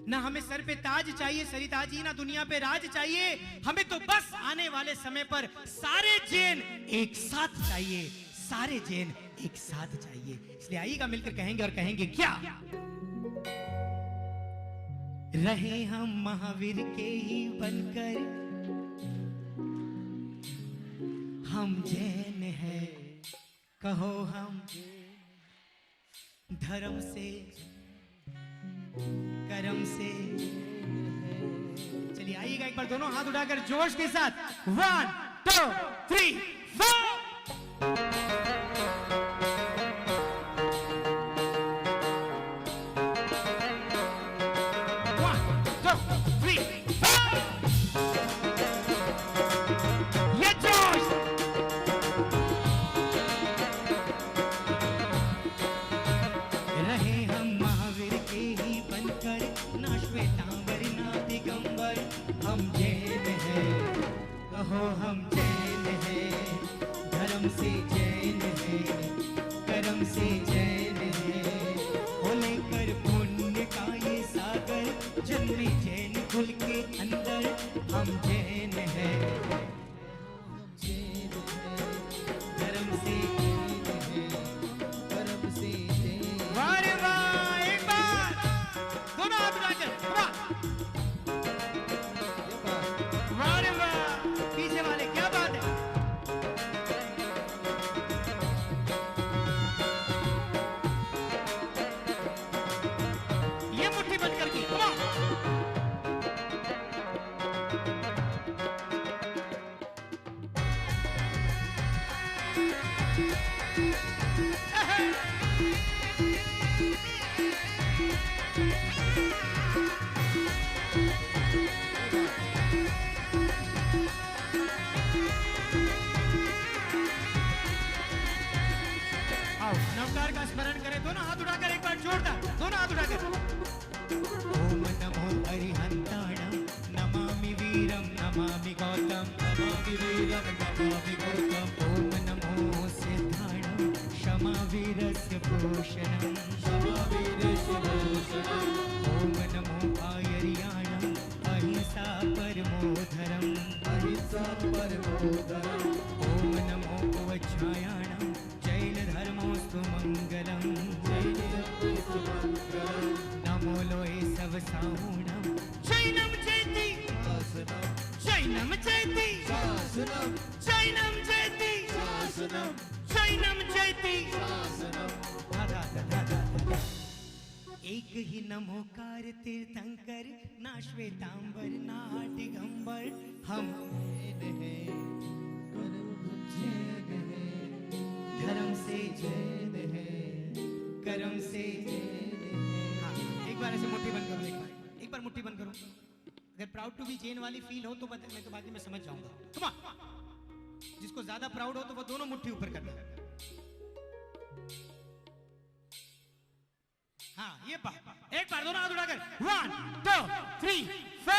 ना हमें सर पे ताज चाहिए सरिता जी, ना दुनिया पे राज चाहिए। हमें तो बस आने वाले समय पर सारे जैन एक साथ चाहिए, सारे जैन एक साथ चाहिए। इसलिए आइएगा मिलकर कहेंगे, और कहेंगे क्या? रहे हम महावीर के ही बनकर, हम जैन हैं, कहो हम धर्म से कर्म से। चलिए आइएगा एक बार दोनों हाथ उठाकर जोश के साथ 1 2 3 4। हम जैन हैं, धर्म से जैन हैं, कर्म से जैन हैं, हो लेकर पुण्य का ये सागर, जन्मे जैन कुल के अंदर। हम जैन हैं, धर्म से जैन हैं, कर्म से जैन। वाह रे वाह, एक बार दोनों हाथ उठाकर वाह रे वाह। पीछे वाले क्या बात है? ये मुट्ठी बंद करके नमस्कार का स्मरण करें, दोनों हाथ उठाकर एक बार जोरदार, दोनों हाथ उठाकर। ओम नमो अरिहंताणं नमामि वीरं नमामि गौतम, नमामि वीरं नमामि गौतम। ओम नमो सिद्धाणं क्षमा वीरस्य भूषणं, क्षमा वीरस्य भूषणं। ओम नमो आयर्याणं अहिंसा परमो धर्म, अहिंसा परमो धर्म। ओम नमो वज्रायाणं जैन धर्मोस्तु मंगलम, जैनोस्तु मंगलम। नमो लोए सब साऊणम जैनम जयति शासनम, जैनम जयति शासनम, जैनम जयति शासनम, जैनम जयति शासनम। दादा दादा दादा एक ही नमोकार तीर्थंकर, ना श्वेतांबर ना दिगंबर। हम धर्म से जैन है, कर्म से जैन है। हाँ, एक बार ऐसे मुट्ठी बंद करो, एक बार मुट्ठी बंद करो। अगर प्राउड टू बी जैन वाली फील हो तो मैं तो बाकी में समझ जाऊंगा। कम ऑन, जिसको ज्यादा प्राउड हो तो वो दोनों मुट्ठी ऊपर करना। हाँ, ये बात एक बार दोनों हाथ उठाकर 1 2 3 4।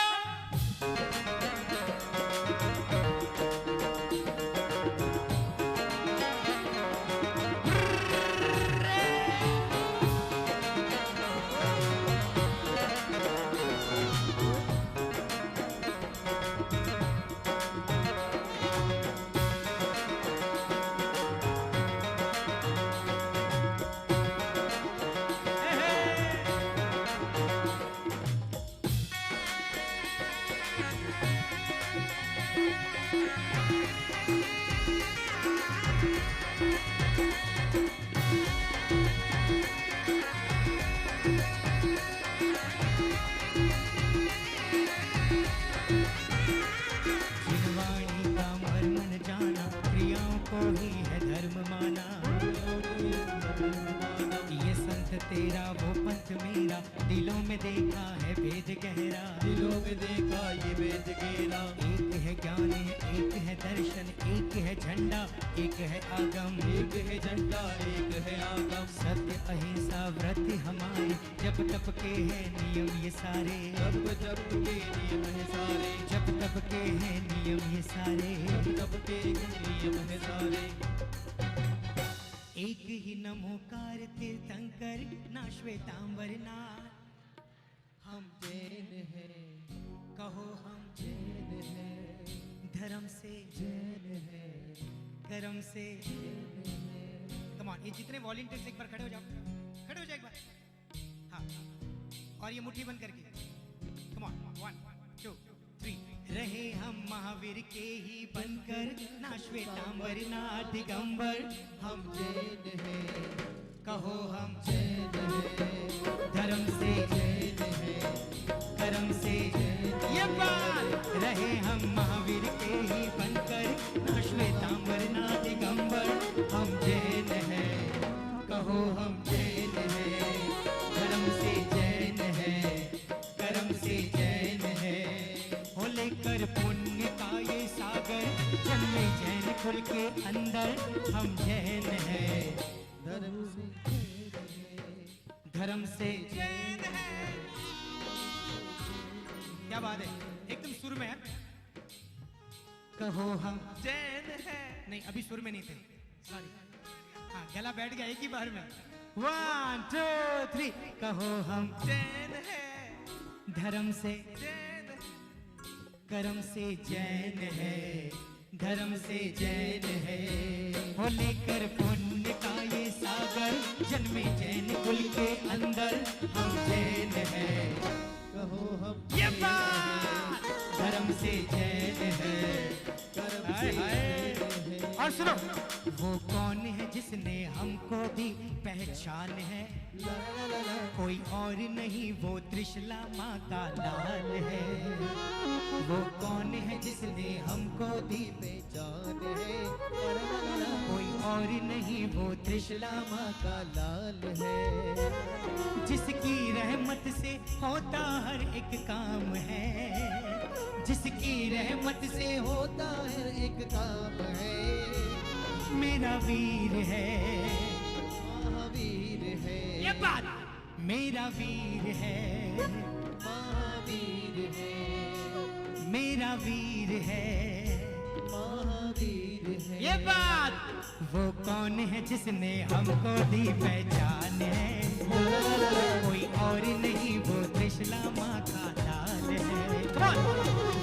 तेरा वो पंथ मेरा, दिलों में देखा है भेद गहरा, दिलों में देखा ये वेद गेरा। एक है ज्ञान एक है दर्शन, एक है झंडा एक है आगम, एक है झंडा एक है आगम। सत्य अहिंसा व्रत हमारे, जब तब के हैं नियम ये सारे, जब जब के नियम है सारे, जब तब के हैं नियम ये सारे। जब जब के नियम है सारे। एक ही नमोकार तीर्थंकर ना श्वेतांबर ना, हम जैन है कहो हम जैन है धर्म से जैन है कर्म से। कम ऑन, ये जितने वॉलंटियर्स एक बार खड़े हो जाओ, खड़े हो जाओ एक बार। हाँ, और ये मुट्ठी बंद करके। Come on, 1 2 3। रहे हम महावीर के ही बनकर, ना श्वेतांबर ना दिगंबर, हम जैन है कहो हम जैन है धर्म से जैन है कर्म से। ये बात रहे हम महावीर के ही बनकर, ना श्वेतांबर ना दिगंबर, हम जैन है कहो हम जैन है, धर्म से जैन है कर्म से जैन है। हो लेकर पुण्य का ये सागर, जन्मे जैन कुल के अंदर, हम जैन है धर्म से जैन है। धर्म से जैन है। क्या बात है, एकदम सुर में है। कहो हम जैन है। नहीं, अभी सुर में नहीं थे, सॉरी। हाँ, गला बैठ गया एक ही बार में। 1 2 3। कहो हम जैन है, धर्म से जैन, कर्म से जैन है, धर्म से जैन है। हो लेकर पुण्य का ये सागर, जन्मे जैन कुल के अंदर, हम जैन है कहो हम ये बात धर्म से जैन है। कर्म हाय से हाय। जैन है। और सुनो, वो कौन है जिसने हमको दी पहचान है, ला ला ला ला। कोई और नहीं वो त्रिशला माँ का लाल है। वो कौन है जिसने हमको दी पहचान है ला ला ला ला। कोई और नहीं वो त्रिशला माँ का लाल है, जिसकी रहमत से होता हर एक काम है, जिसकी रहमत से हो होता है एक काम है। मेरा वीर है। महावीर है ये बात मेरा वीर है, महावीर है मेरा वीर है। महावीर है। ये बात वो कौन है जिसने हमको दी पहचान है, कोई और नहीं वो त्रिशला माँ का लाल है।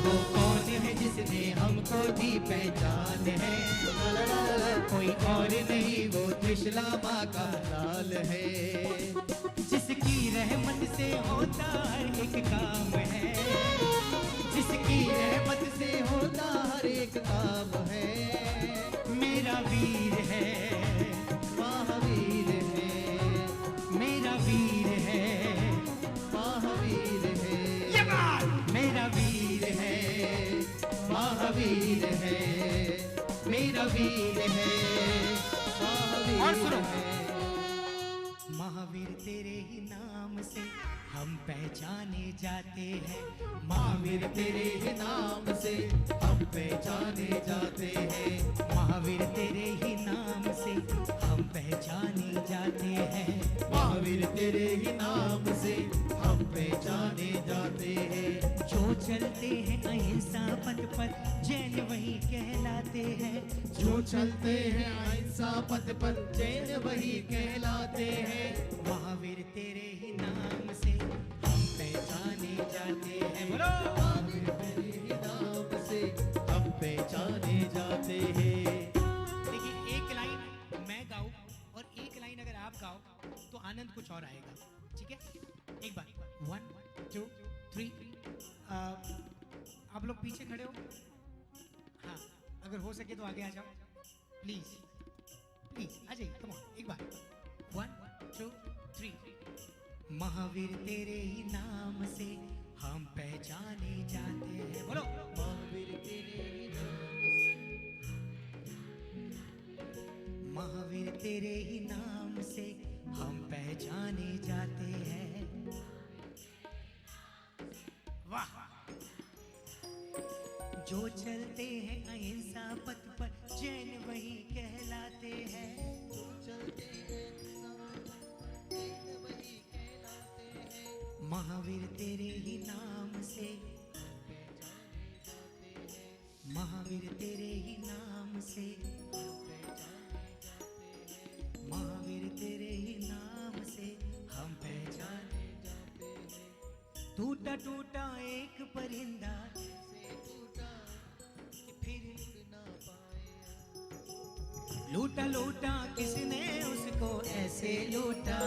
वो कौन है जिसने हमको दी पहचान है, कोई और नहीं वो त्रिशला माँ का लाल है, जिसकी रहमत से होता हर एक काम है, जिसकी रहमत से होता हर एक काम है। मेरा वीर है, महावीर है मेरा वीर है। महावीर है। ये बात मेरा वीर है, महावीर है मेरा वीर है। महावीर और सुनो, है। महावीर तेरे ही नाम से हम पहचाने जाते हैं। महावीर तेरे ही नाम से हम पहचाने जाते हैं। महावीर तेरे ही नाम से हम पहचाने जाते हैं। महावीर तेरे ही नाम से हम पहचाने जाते हैं। जो चलते हैं अहिंसा पथ पर, जैन वही कहलाते हैं। जो चलते हैं अहिंसा पथ पर, जैन वही कहलाते हैं। महावीर तेरे ही नाम से हम पहचाने जाते हैं। बोलो महावीर तेरे ही नाम से हम पहचाने जाते हैं। देखिए, एक लाइन मैं गाऊं और एक लाइन अगर आप गाओ तो आनंद कुछ और आएगा। ठीक है, एक बार 1 2 3। आप लोग पीछे खड़े हो, हाँ, अगर हो सके तो आगे आ जाओ प्लीज, प्लीज आ जाइए। कम ऑन, एक बार 1 2 3। महावीर तेरे ही नाम से हम पहचाने जाते हैं। बोलो महावीर तेरे ही नाम महावीर तेरे ही नाम से हम पहचाने जाते हैं। वाह। जो चलते हैं अहिंसा पथ पर जैन वही कहलाते हैं। महावीर तेरे ही नाम से, महावीर तेरे ही नाम से, महावीर तेरे ही नाम से हम पहचाने जाते हैं। टूटा टूटा एक परिंदा फिर लूटा लूटा किसने उसको ऐसे लूटा,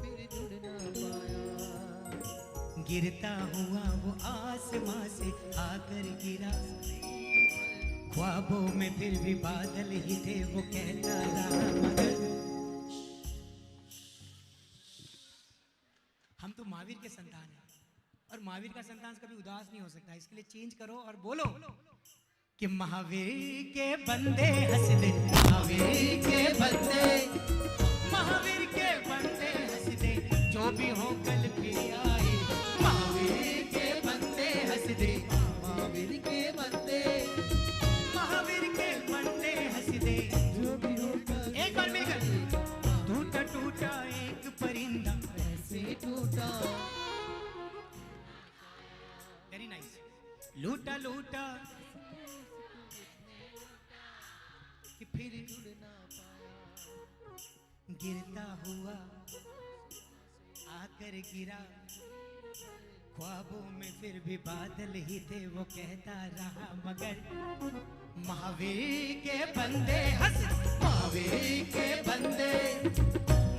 फिर जुड़ ना पाया। गिरता हुआ वो आसमां से आकर गिरा, ख्वाबों में फिर भी बादल ही थे वो कहता रहा मगर। हम तो महावीर के संतान हैं और महावीर का संतान कभी उदास नहीं हो सकता। इसके लिए चेंज करो और बोलो कि महावीर के बंदे हंस दे, महावीर के बंदे, महावीर के बंदे हंस दे, जो भी हो कल फिर आए। महावीर के बंदे हंस दे, महावीर के बंदे, महावीर के बंदे हंस दे, जो भी हो कल। एक बार मिलकर। टूटा टूटा एक परिंदा ऐसे टूटा, वेरी नाइस। लूटा लूटा कि फिर गिरता हुआ आकर गिरा, ख्वाबों में फिर भी बादल ही थे वो कहता रहा मगर। महावीर के बंदे हंस, महावीर के बंदे,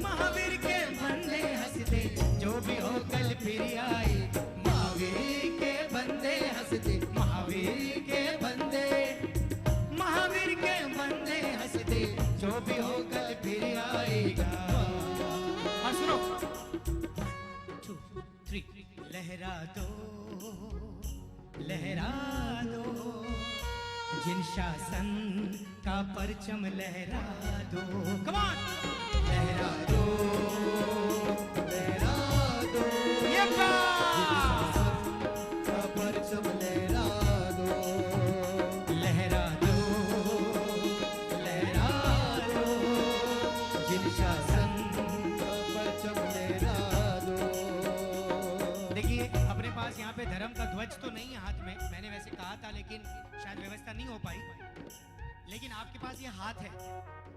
महावीर के बंदे हंस दे, जो भी हो कल फिर आए। महावीर के बंदे हंस दे, महावीर के बंदे, महावीर के बंदे हंस दे, जो भी हो कल फिर आएगा। और सुनो 2 3 लहरा दो, लहरा दो, जिन शासन का परचम लहरा दो। Come on. लहरा दो, लहरा दो, ये बात का परचम लहरा दो, लहरा दो, लहरा दो, जिन शासन का परचम लहरा दो। देखिए अपने पास यहाँ पे धर्म का ध्वज तो नहीं है हाथ में, मैंने वैसे कहा था लेकिन शायद व्यवस्था नहीं हो पाई। लेकिन आपके पास ये हाथ है,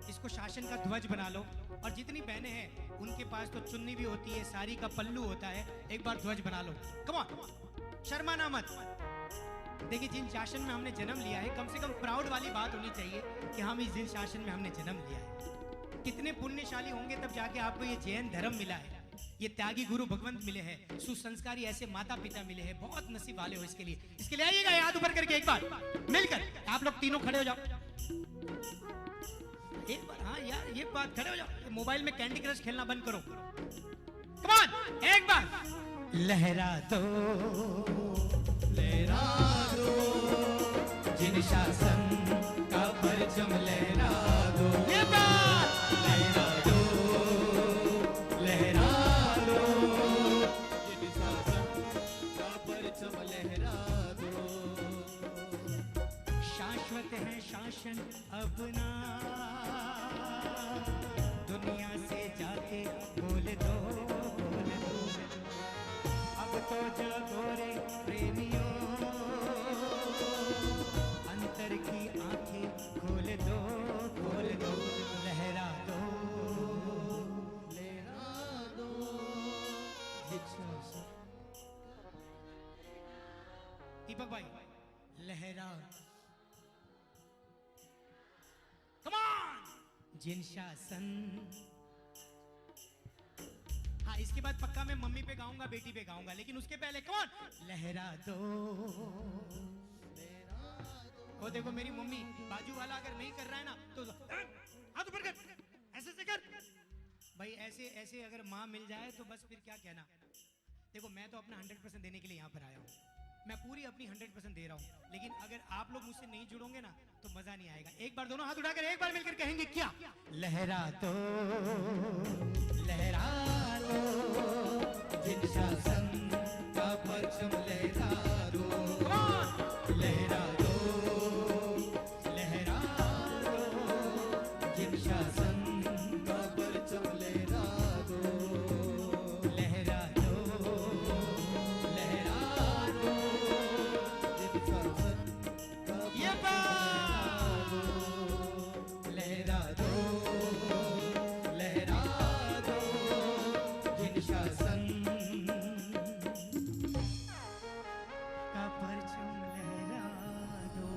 इसको शासन का ध्वज बना लो। और जितनी बहनें हैं उनके पास तो चुन्नी भी होती है, साड़ी का पल्लू होता है, एक बार ध्वज बना लो। कम ऑन, शर्माना मत। देखिए जिन शासन में हमने जन्म लिया है, कम से कम प्राउड वाली बात होनी चाहिए कि हम इस जिन शासन में हमने जन्म लिया है। कितने पुण्यशाली होंगे तब जाके आपको ये जैन धर्म मिला है, ये त्यागी गुरु भगवंत मिले हैं, सुसंस्कारी ऐसे माता पिता मिले हैं। बहुत नसीब वाले हो इसके लिए। इसके लिए आइएगा याद ऊपर करके एक बार मिलकर। आप लोग तीनों खड़े हो जाओ एक बार। हाँ यार ये बात, खड़े हो जाओ। मोबाइल में कैंडी क्रश खेलना बंद करो। कम ऑन, एक बार। लहरा दो, लहरा दो, जिन शासन का परचम लहरा दो। ये बात। लहरा दो, लहरा दो, जिन शासन का परचम लहरा दो। शाश्वत है शासन अपना, दुनिया से जाके बोल दो, बोल दो। अब तो जागो रे प्रेमियों, अंतर की आंखें खोल दो, खोल दो। लहरा दो, लहरा दो, दीपक भाई लहरा। Come on. जिन शासन। हाँ इसके बाद पक्का मैं मम्मी पे गाऊंगा, बेटी पे गाऊंगा, लेकिन उसके पहले कौन। लहरा दो, वो देखो मेरी मम्मी, बाजू वाला अगर नहीं कर रहा है ना तो हाथ ऊपर कर, ऐसे से कर भाई। ऐसे ऐसे अगर माँ मिल जाए तो बस फिर क्या कहना। देखो मैं तो अपना 100% देने के लिए यहाँ पर आया हूँ। मैं पूरी अपनी 100% दे रहा हूँ, लेकिन अगर आप लोग मुझसे नहीं जुड़ोगे ना तो मजा नहीं आएगा। एक बार दोनों हाथ उठाकर एक बार मिलकर कहेंगे क्या? लहरा दो जिन शासन का परचम लहरा दो, लहरा दो जिन शासन का परचम लहरा दो, लहरा दो जिन शासन का ये बात लहरा दो जिन शासन का परचम लहरा दो।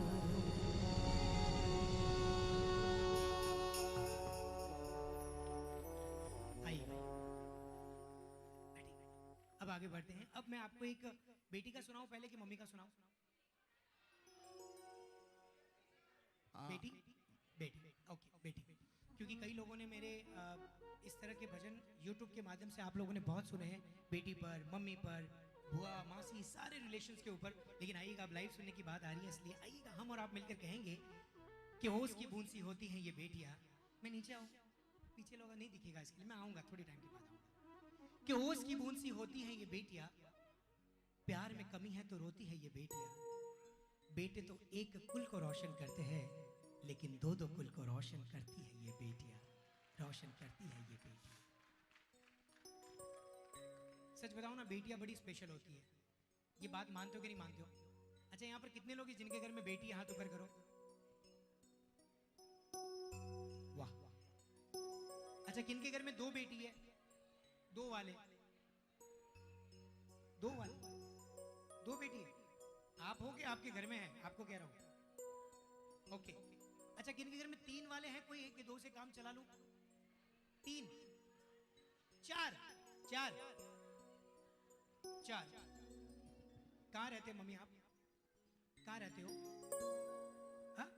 आइए बैठिए। अब आगे बढ़ते हैं। अब मैं आपको एक बेटी का सुनाऊं पहले कि मम्मी का सुनाऊं? बेटी बेटी ओके बेटी, क्योंकि कई लोगों ने मेरे इस तरह के भजन YouTube के माध्यम से आप लोगों ने बहुत सुने हैं, बेटी पर, मम्मी पर, बुआ, मासी, सारे रिलेशंस के ऊपर। लेकिन आइएगा, अब लाइव सुनने की बात आ रही है, इसलिए आइएगा हम और आप मिलकर कहेंगे कि होश की बूंद सी होती हैं ये बेटियां। मैं नीचे आऊँ, पीछे लोग नहीं दिखेगा, इसके लिए मैं आऊँगा, थोड़ी टाइम के बाद आऊँगा। कि होश की बूंद सी होती हैं ये बेटियां, प्यार में कमी है तो रोती है ये बेटियां। बेटे तो एक कुल को रोशन करते हैं, लेकिन दो दो कुल को रोशन करती है ये बेटियां, रोशन करती है ये बेटियां। सच बताओ ना, बेटियां बड़ी स्पेशल होती है। ये बात मानते हो कि नहीं मानते हो? अच्छा, यहाँ पर कितने लोग हैं जिनके घर में बेटी है? हाथ ऊपर करो। वाह। अच्छा, किनके घर में दो बेटी है? दो वाले, दो बेटी है। आप हो कि आपके घर में है? आपको कह रहा हूं। ओके। अच्छा, किनके घर में तीन वाले हैं? कोई एक या दो से काम चला लूं? तीन, चार, चार, चार। कहां रहते हैं मम्मी आप? कहां रहते हो? हाँ?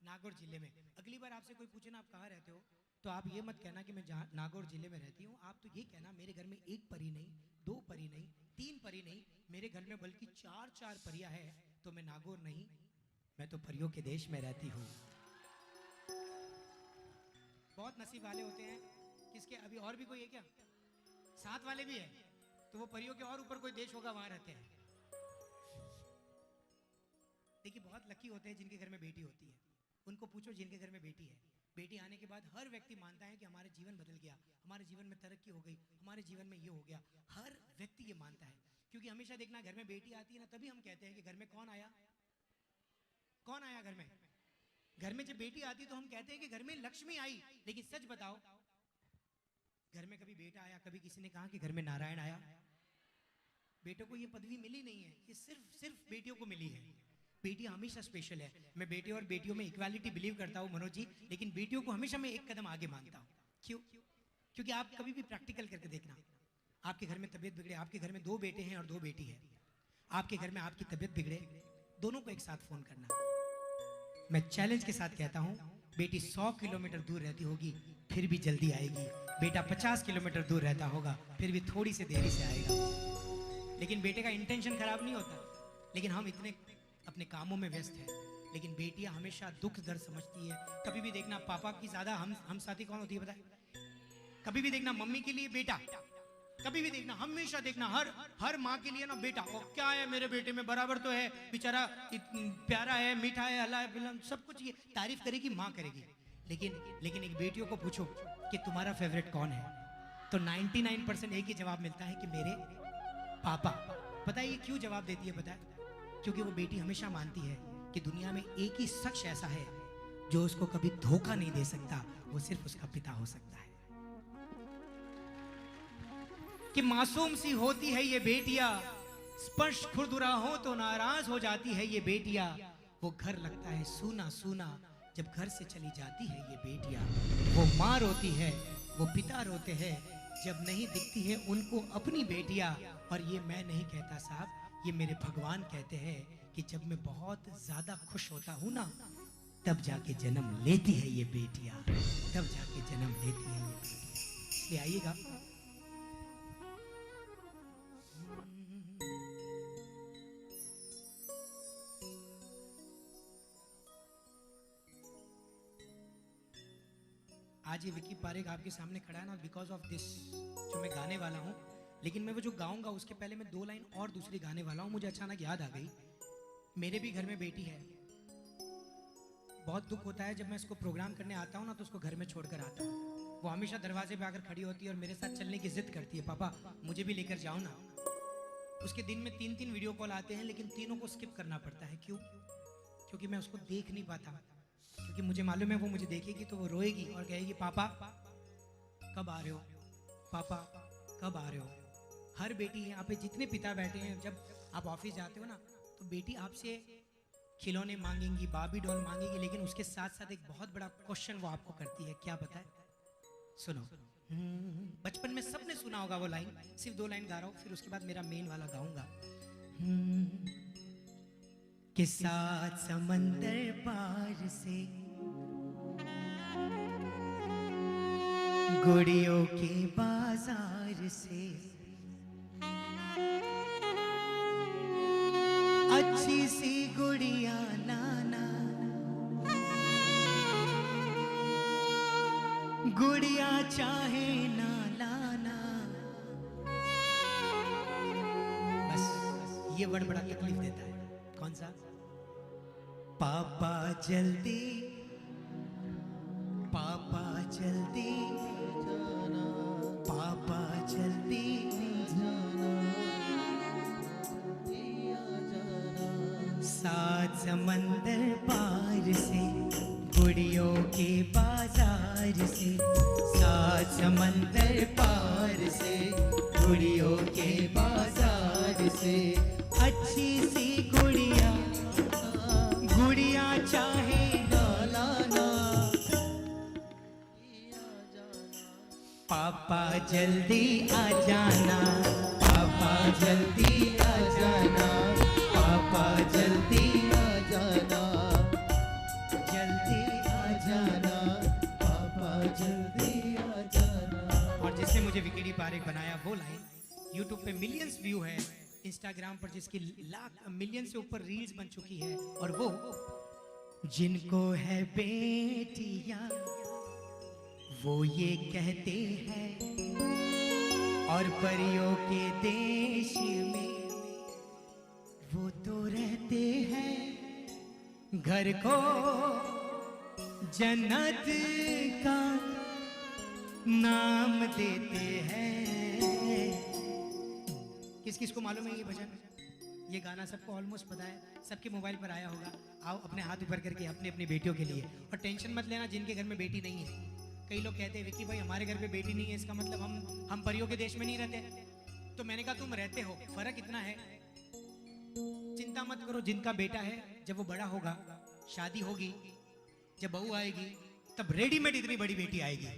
नागौर जिले में। अगली बार आपसे कोई पूछे ना आप कहां रहते हो, तो आप ये मत कहना कि मैं नागौर जिले में रहती हूँ। आप तो ये कहना मेरे घर में एक परी नहीं, दो परी नहीं, तीन परी नहीं, मेरे घर में बल्कि चार चार परियां हैं। तो मैं नागौर नहीं, मैं तो परियों के देश में रहती हूँ। बहुत नसीब वाले होते हैं। किसके? अभी और भी कोई है क्या? साथ वाले भी है, तो वो परियों के और ऊपर कोई देश होगा, वहां रहते हैं। देखिए, बहुत लकी होते हैं जिनके घर में बेटी होती है। उनको पूछो जिनके घर में बेटी है, बेटी आने के बाद हर व्यक्ति मानता है कि हमारे जीवन बदल गया, हमारे जीवन में तरक्की हो गई, हमारे जीवन में ये हो गया। हर व्यक्ति ये मानता है, क्योंकि हमेशा देखना, घर में बेटी आती है ना, तभी हम कहते हैं कि घर में कौन आया? कौन आया घर में? घर में जब बेटी आती तो हम कहते हैं कि घर में लक्ष्मी आई। लेकिन सच बताओ, घर में कभी बेटा आया? कभी किसी ने कहा कि घर में नारायण आया? बेटों को ये पदवी मिली नहीं है, ये सिर्फ बेटियों को मिली है। बेटियां हमेशा स्पेशल है। मैं बेटे और बेटियों में इक्वालिटी बिलीव करता हूँ मनोज जी, लेकिन बेटियों को हमेशा मैं एक कदम आगे मानता हूँ। क्यों? क्योंकि आप कभी भी प्रैक्टिकल करके देखना, आपके घर में तबीयत बिगड़े, आपके घर में दो बेटे हैं और दो बेटी है, आपके घर में आपकी तबीयत बिगड़े, दोनों को एक साथ फोन करना। मैं चैलेंज के साथ कहता हूँ, बेटी 100 किलोमीटर दूर रहती होगी फिर भी जल्दी आएगी, बेटा 50 किलोमीटर दूर रहता होगा फिर भी थोड़ी सी देरी से आएगा। लेकिन बेटे का इंटेंशन खराब नहीं होता, लेकिन हम इतने अपने कामों में व्यस्त हैं। लेकिन बेटियां हमेशा दुख दर्द समझती है। कभी भी देखना, पापा की ज्यादा हम साथी कौन होती है बताए? कभी भी देखना, मम्मी के लिए बेटा, कभी भी देखना, हमेशा देखना, हर माँ के लिए ना बेटा। और क्या है, मेरे बेटे में बराबर तो है, बेचारा प्यारा है, मीठा है, अल्लाह बिल्ला, सब कुछ ये तारीफ करेगी, माँ करेगी। लेकिन एक बेटियों को पूछो कि तुम्हारा फेवरेट कौन है, तो 99% एक ही जवाब मिलता है कि मेरे पापा। पता है ये क्यों जवाब देती है? पता है? क्योंकि वो बेटी हमेशा मानती है कि दुनिया में एक ही शख्स ऐसा है जो उसको कभी धोखा नहीं दे सकता, वो सिर्फ उसका पिता हो सकता है। कि मासूम सी होती है ये बेटियां, स्पर्श खुरदुरा हो तो नाराज हो जाती है ये बेटियां। वो घर लगता है सूना सूना जब घर से चली जाती है ये बेटियां। वो माँ रोती है, वो पिता रोते हैं जब नहीं दिखती है उनको अपनी बेटियां। और ये मैं नहीं कहता साहब, ये मेरे भगवान कहते हैं कि जब मैं बहुत ज्यादा खुश होता हूं ना, तब जाके जन्म लेती है ये बेटियां, तब जाके जन्म लेती है ये बेटियां। इसलिए आइएगा। आज ये विकी पारेख आपके सामने खड़ा है ना बिकॉज ऑफ दिस, जो मैं गाने वाला हूँ। लेकिन मैं वो जो गाऊंगा उसके पहले मैं 2 लाइन और दूसरी गाने वाला हूँ। मुझे अचानक याद आ गई, मेरे भी घर में बेटी है। बहुत दुख होता है जब मैं इसको प्रोग्राम करने आता हूँ ना तो उसको घर में छोड़कर आता हूँ। वो हमेशा दरवाजे पे आकर खड़ी होती है और मेरे साथ चलने की जिद करती है, पापा मुझे भी लेकर जाओ ना। उसके दिन में 3-3 वीडियो कॉल आते हैं, लेकिन तीनों को स्किप करना पड़ता है। क्यों? क्योंकि मैं उसको देख नहीं पाता, क्योंकि मुझे मालूम है वो मुझे देखेगी तो वो रोएगी और कहेगी पापा कब आ रहे हो, पापा कब आ रहे हो। हर बेटी यहाँ पे जितने पिता बैठे हैं, जब आप ऑफिस जाते हो ना तो बेटी आपसे खिलौने मांगेंगी, बाबी डॉल मांगेगी, लेकिन उसके साथ साथ एक बहुत बड़ा क्वेश्चन वो आपको करती है। क्या पता है? सुनो। बचपन में सबने सुना होगा वो लाइन, सिर्फ 2 लाइन गा रहा हूँ, फिर उसके बाद मेरा मेन वाला गाऊंगा। के साथ समंदर पार से गुड़ियों के बाजार से अच्छी सी गुड़िया लाना, गुड़िया चाहे ना लाना। बस ये वर्ड बड़ा तकलीफ देता है। कौन सा? पापा जल्दी, पापा जल्दी, पापा जल्दी सात समंदर पार से गुड़ियों के बाजार से, सात समंदर पार से गुड़ियों के बाजार से अच्छी सी गुड़िया, गुड़िया चाहे ना लाना। पापा जल्दी आ जाना, पापा जल्दी आ जाना, पापा जल्दी आ जाना, जल्दी आ जाना, पापा जल्दी आ जाना। और जिसने मुझे विकी पारेख बनाया वो लाइन यूट्यूब पे मिलियंस व्यू है, इंस्टाग्राम पर जिसकी लाख मिलियन से ऊपर रील्स बन चुकी है। और वो जिनको है बेटियां वो ये कहते हैं, और परियों के देश में वो तो रहते हैं। घर को जन्नत का नाम देते हैं। किस किस को मालूम है ये भजन? ये गाना सबको ऑलमोस्ट पता है, सबके मोबाइल पर आया होगा। आओ अपने हाथ ऊपर करके अपनी अपनी बेटियों के लिए। और टेंशन मत लेना जिनके घर में बेटी नहीं है। कई लोग कहते हैं विकी भाई हमारे घर पे बेटी नहीं है, इसका मतलब हम परियों के देश में नहीं रहते। तो मैंने कहा तुम रहते हो, फर्क इतना है, चिंता मत करो। जिनका बेटा है जब वो बड़ा होगा, शादी होगी, जब बहू आएगी, तब रेडीमेड इतनी बड़ी बेटी आएगी।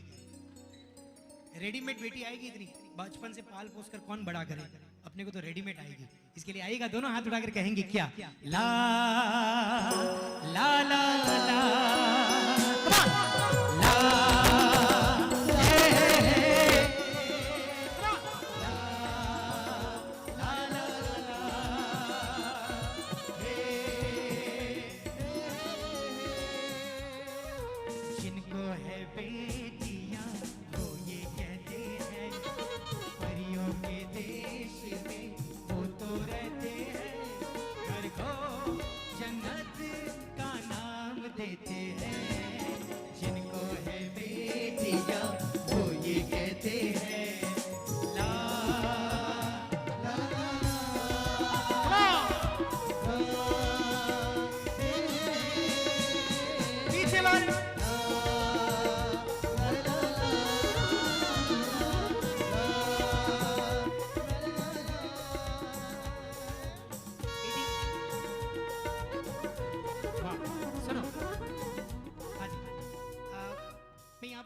रेडीमेड बेटी आएगी इतनी, बचपन से पाल पोस कर कौन बड़ा करे, अपने को तो रेडीमेड आएगी। इसके लिए आएगा, दोनों हाथ उठाकर कहेंगे क्या? ला ला ला ला,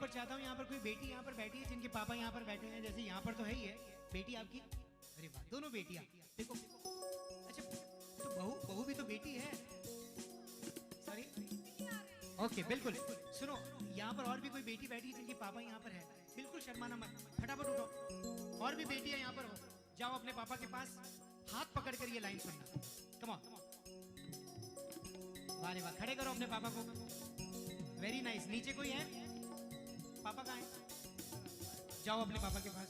चाहता हूँ यहाँ पर कोई बेटी यहाँ पर बैठी है जिनके पापा यहाँ पर बैठे हैं, जैसे यहाँ पर तो है ही है बेटी आपकी। अरे वाह, दोनों बेटियाँ। देखो अच्छा, तो बहू भी तो बेटी है। सॉरी, ओके बिल्कुल। सुनो, यहाँ पर और भी कोई बेटी बैठी है जिनके पापा यहाँ पर है, बिल्कुल शर्माना मत, फटाफट उठो। और भी बेटियाँ यहाँ पर हो, जाओ अपने पापा के पास, हाथ पकड़ कर ये लाइन सुनना। कम ऑन, वाह वाह, खड़े करो अपने पापा को। Very nice. नीचे कोई है? पापा कहाँ हैं? जाओ अपने पापा के पास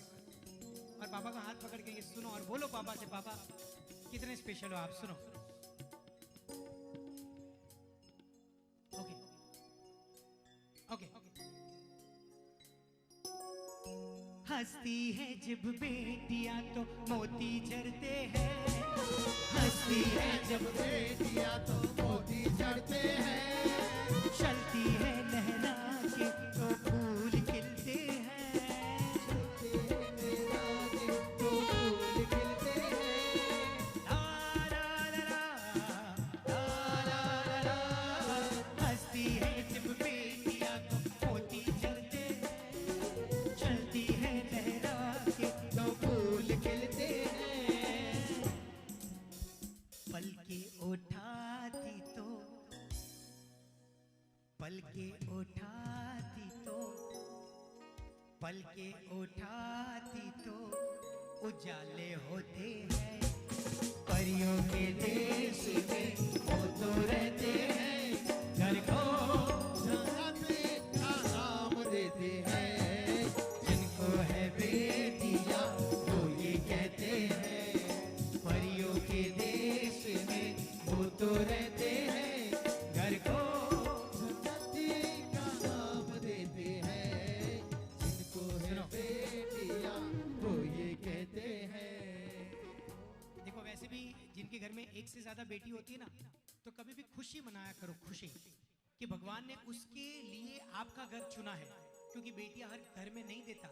और पापा का हाथ पकड़ के ये सुनो और बोलो पापा से, पापा कितने स्पेशल हो आप, सुनो। Okay okay. हंसती है जब बेटियां तो मोती झरते हैं, हंसती है जब बेटियां तो मोती झरते हैं, चलती है लहरा के तो फूल खिलते हैं, चलती है लहरा के तो फूल खिलते हैं। ला ला ला ला, ला ला ला ला। हंसती है जब बेटियां तो मोती झरते हैं, चलती है लहरा के तो फूल खिलते हैं, पल के उठाती तो, पल के उठाती तो, पल के उठाती तो उजाले होते हैं, परियों के देश में वो तो रहते हैं, घर को जाते का नाम देते हैं, जिनको है बेटियां वो ये कहते हैं, परियों के देश में वो तो रहते हैं, घर को जाति का नाम देते हैं, जिनको है बेटियां वो ये कहते हैं। देखो वैसे भी जिनके घर में एक से ज्यादा बेटी होती है ना, तो कभी भी खुशी मनाया करो, खुशी कि भगवान ने उसके लिए आपका घर चुना है, क्योंकि बेटियां हर घर में नहीं देता,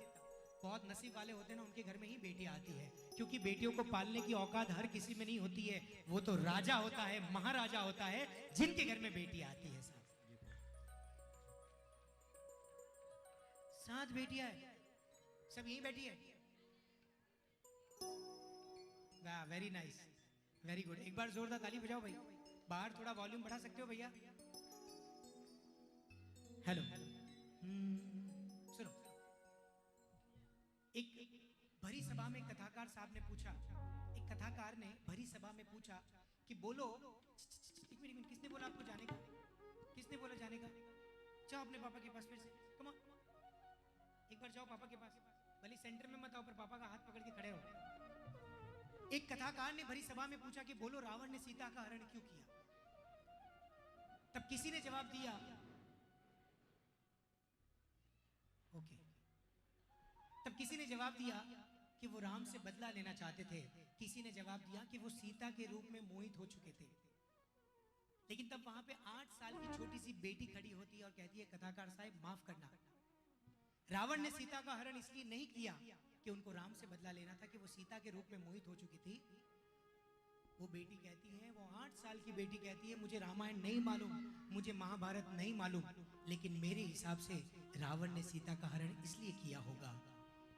बहुत नसीब वाले होते हैं ना उनके घर में ही बेटियां आती है, क्योंकि बेटियों को पालने की औकात हर किसी में नहीं होती है, वो तो राजा होता है, महाराजा होता है जिनके घर में बेटियां आती है। सात बेटियां है, सब यहीं बैठी है, वाह वेरी नाइस, वेरी गुड। एक बार जोरदार ताली बजाओ भाई, बाहर थोड़ा वॉल्यूम बढ़ा सकते हो भैया? हेलो, सुनो, एक भरी सभा में कथाकार साहब ने पूछा, एक कथाकार ने भरी सभा में पूछा कि बोलो, एक मिनट, किसने बोला आपको जाने का? किसने बोला जाने का? जाओ अपने पापा के पास फिर से, कम ऑन, एक बार जाओ पापा के पास, भले सेंटर में मत आओ पर पापा का हाथ पकड़ के खड़े रहो। एक कथाकार ने भरी सभा में पूछा कि बोलो रावण ने सीता का हरण क्यों किया? तब किसी ने जवाब दिया, ओके, तब किसी ने जवाब दिया कि वो राम से बदला लेना चाहते थे, किसी ने जवाब दिया कि वो सीता के रूप में मोहित हो चुके थे। लेकिन तब वहां पे 8 साल की छोटी सी बेटी खड़ी होती है और कहती है कथाकार साहब माफ करना, रावण ने सीता का हरण इसलिए नहीं किया कि उनको राम से बदला लेना था, कि वो सीता के रूप में मोहित हो चुकी थी। वो बेटी कहती है, वो 8 साल की बेटी कहती है, मुझे रामायण नहीं मालूम, मुझे महाभारत नहीं मालूम, लेकिन मेरे हिसाब से रावण ने सीता का हरण इसलिए किया होगा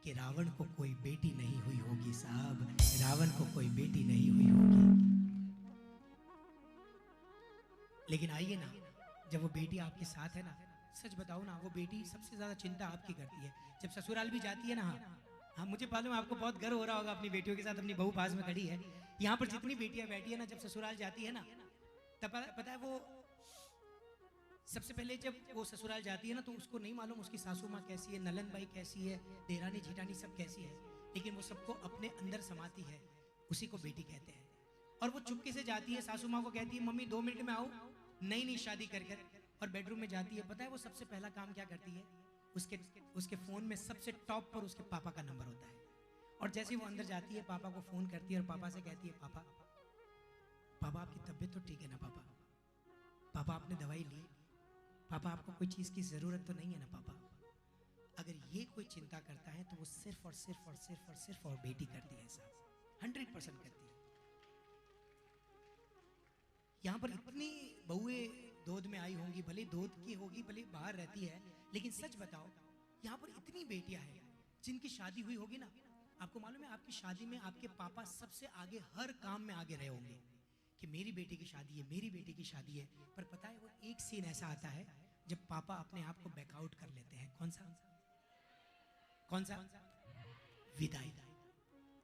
कि रावण को कोई बेटी नहीं हुई होगी साहब, रावण को कोई बेटी नहीं हुई होगी। लेकिन आइए ना, जब वो बेटी आपके साथ है ना, सच बताओ ना, वो बेटी सबसे ज्यादा चिंता आपकी करती है। जब ससुराल भी जाती है ना, हाँ मुझे मालूम है आपको बहुत गर्व हो रहा होगा अपनी बेटियों के साथ, अपनी बहू पास में खड़ी है। यहाँ पर जितनी बेटियां बैठी है ना, जब ससुराल जाती है ना, तब पता है वो सबसे पहले जब वो ससुराल जाती है ना, तो उसको नहीं मालूम उसकी सासू माँ कैसी है, नलन बाई कैसी है, देरानी जेठानी सब कैसी है, लेकिन वो सबको अपने अंदर समाती है, उसी को बेटी कहते हैं। और वो चुपके से जाती है, सासू माँ को कहती है मम्मी 2 मिनट में आओ, नई शादी कर और बेडरूम में जाती है। पता है वो सबसे पहला काम क्या करती है? उसके फोन में सबसे टॉप पर उसके पापा का नंबर होता है, और जैसे वो अंदर जाती है पापा को फोन करती है और पापा से कहती है पापा आपकी तबीयत तो ठीक है ना पापा? पापा आपने दवाई ली? पापा आपको कोई चीज की जरूरत तो नहीं है ना पापा? अगर ये कोई चिंता करता है तो वो सिर्फ और सिर्फ और बेटी करती है साहब, 100% करती है। यहाँ पर इतनी बहुएं दूध में आई होंगी, भले दूध की होगी, भले बाहर रहती है, लेकिन सच बताओ यहाँ पर इतनी बेटियां हैं जिनकी शादी हुई होगी ना, आपको मालूम है आपकी शादी में आपके पापा सबसे आगे, हर काम में आगे रहे होंगे कि मेरी बेटी की शादी है, मेरी बेटी की शादी है। पर पता है वो एक सीन ऐसा आता है जब पापा अपने आप को बैकआउट कर लेते हैं। कौन सा? विदाई।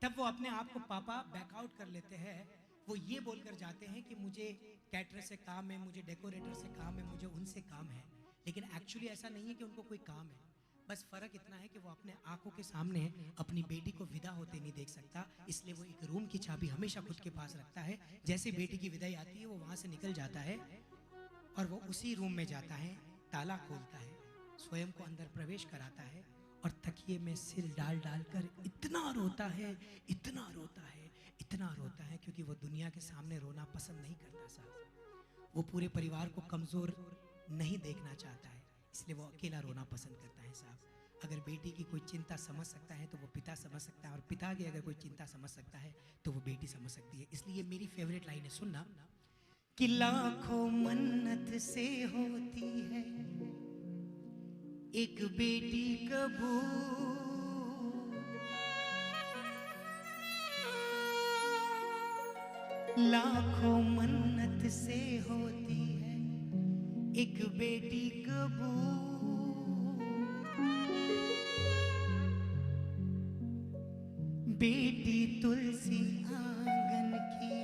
तब वो अपने आप को पापा बैकआउट कर लेते हैं, वो ये बोलकर जाते हैं कि मुझे कैटरर से काम है, मुझे डेकोरेटर से काम है, मुझे उनसे काम है, लेकिन एक्चुअली ऐसा नहीं है कि उनको कोई काम है। बस फर्क इतना है कि वो अपने आंखों के सामने अपनी बेटी को विदा होते नहीं देख सकता, इसलिए वो एक रूम की चाबी हमेशा खुद के पास रखता है। जैसे बेटी की विदाई आती है वो वहां से निकल जाता है और वो उसी रूम में जाता है, ताला खोलता है, स्वयं को अंदर प्रवेश कराता है और तकिए में सिर डाल डालकर इतना रोता है, इतना रोता है, इतना रोता है, क्योंकि वो दुनिया के सामने रोना पसंद नहीं करता साहब। वो पूरे परिवार को कमजोर नहीं देखना चाहता है, इसलिए वो अकेला रोना पसंद करता है साहब। अगर बेटी की कोई चिंता समझ सकता है तो वो पिता समझ सकता है, और पिता की अगर कोई चिंता समझ सकता है तो वो बेटी समझ सकती है। इसलिए मेरी फेवरेट लाइन है, सुनना, कि लाखों मन्नत से होती है एक बेटी कबूल, लाखों मन्नत से होती है एक बेटी कबूल, बेटी तुलसी आंगन की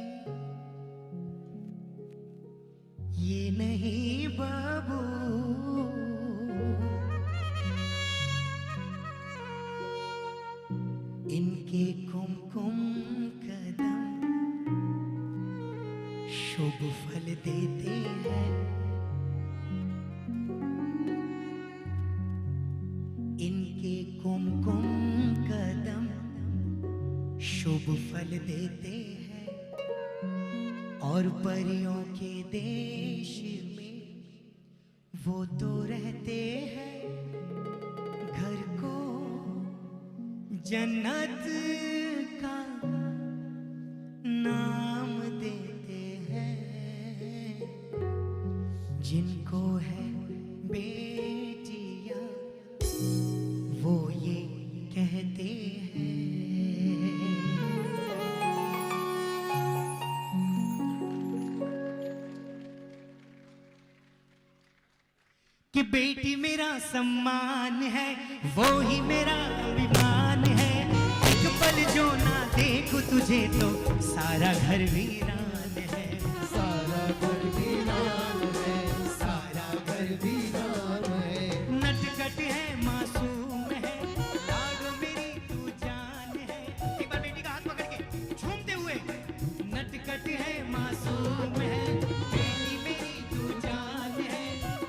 ये नहीं बाबू, इनके कुमकुम कदम शुभ फल देते हैं, इनके कुमकुम कदम शुभ फल देते हैं, और परियों के देश में वो तो रहते हैं, घर को जन्नत का नाम देते हैं, जिनको है बेटियां वो ये कहते हैं। कि बेटी मेरा सम्मान है, वो ही मेरा अभिमान है, एक पल जो ना देखूं तुझे तो सारा घर वीरान है, सारा घर वीरान है, सारा घर वीरान है। नटखट है, मासूम है, लाडो मेरी तू जान है। एक बार बेटी का हाथ पकड़ के झूमते हुए, नटखट है, मासूम है, बेटी मेरी तू जान है,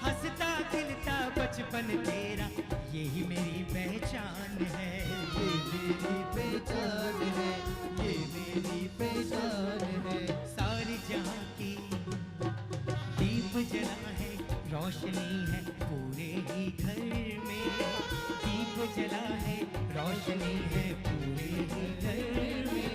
हंसता खिलता बचपन तेरा यही मेरी पहचान है, ये मेरी पहचान है, ये मेरी पहचान है। सारी जहां की दीप जला है, रोशनी है पूरे ही घर में, दीप जला है, रोशनी है पूरे ही घर में,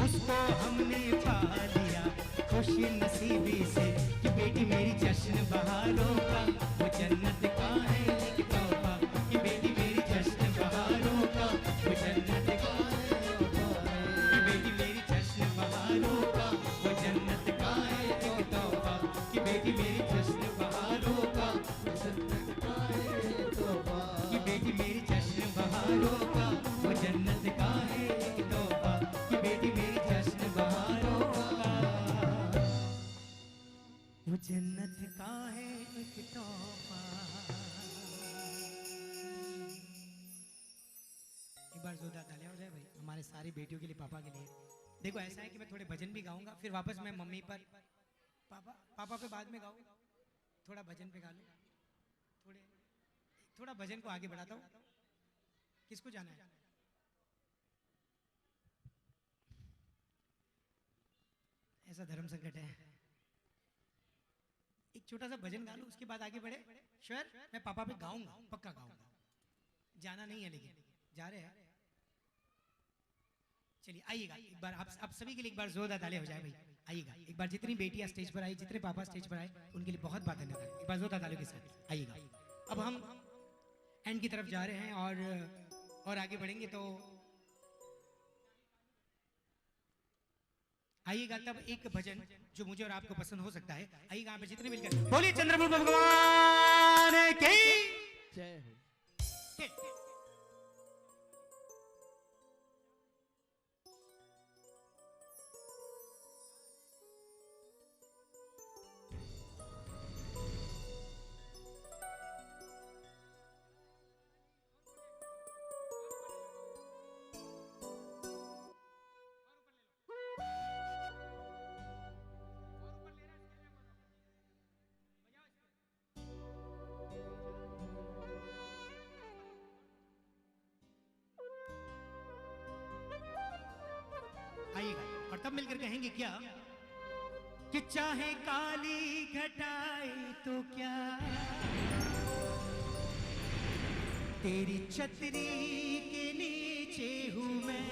उसको हमने पा लिया खुशी नसीबी से, कि बेटी मेरी जश्न बहारों का वो जन्नत का है एक तोहफा, कि बेटी मेरी जश्न बहारों का वो जन्नत का है एक तोहफा, कि बेटी मेरी जश्न बहारों का वो जन्नत का है एक तोहफा, कि बेटी मेरी जश्न बहारों का वो जन्नत का है एक तोहफा, कि बेटी मेरी जश्न बहारों का वो जन्नत का है एक तोहफा, कि बेटी मेरी जश्न बहारों का वो जन्नत का है एक तोहफा। एक बार जोरदार तालियां हो जाए भाई हमारे सारी बेटियों के लिए, पापा के लिए। देखो ऐसा है कि मैं थोड़े भजन भी गाऊंगा, फिर वापस मैं मम्मी पर, पापा पे बाद में गाऊं, थोड़ा भजन पे गा लूं, थोड़ा भजन को आगे बढ़ाता हूं। किसको जाना है? ऐसा धर्म संकट है, एक छोटा सा भजन गा लूं, उसके बाद आगे बढ़े। श्योर मैं पापा पे गाऊंगा, पक्का गाऊंगा, जाना नहीं है लेकिन जा रहे हैं। चलिए आइएगा एक बार, आप सभी के लिए एक बार जोरदार तालियां हो जाए भाई। आइएगा एक बार, जितनी बेटियां स्टेज पर आई, जितने पापा स्टेज पर आए, उनके लिए बहुत बहुत धन्यवाद। एक बार जोरदार तालियों के साथ आइएगा। अब हम एंड की तरफ जा रहे हैं और आगे बढ़ेंगे, तो आइएगा तब एक भजन जो मुझे और आपको पसंद हो सकता है। आइएगा यहाँ पे जितने मिलकर बोलिए चंद्रप्रभु भगवान की जय हो। कि चाहे काली घटाए तो क्या, तेरी छतरी के नीचे हूं मैं,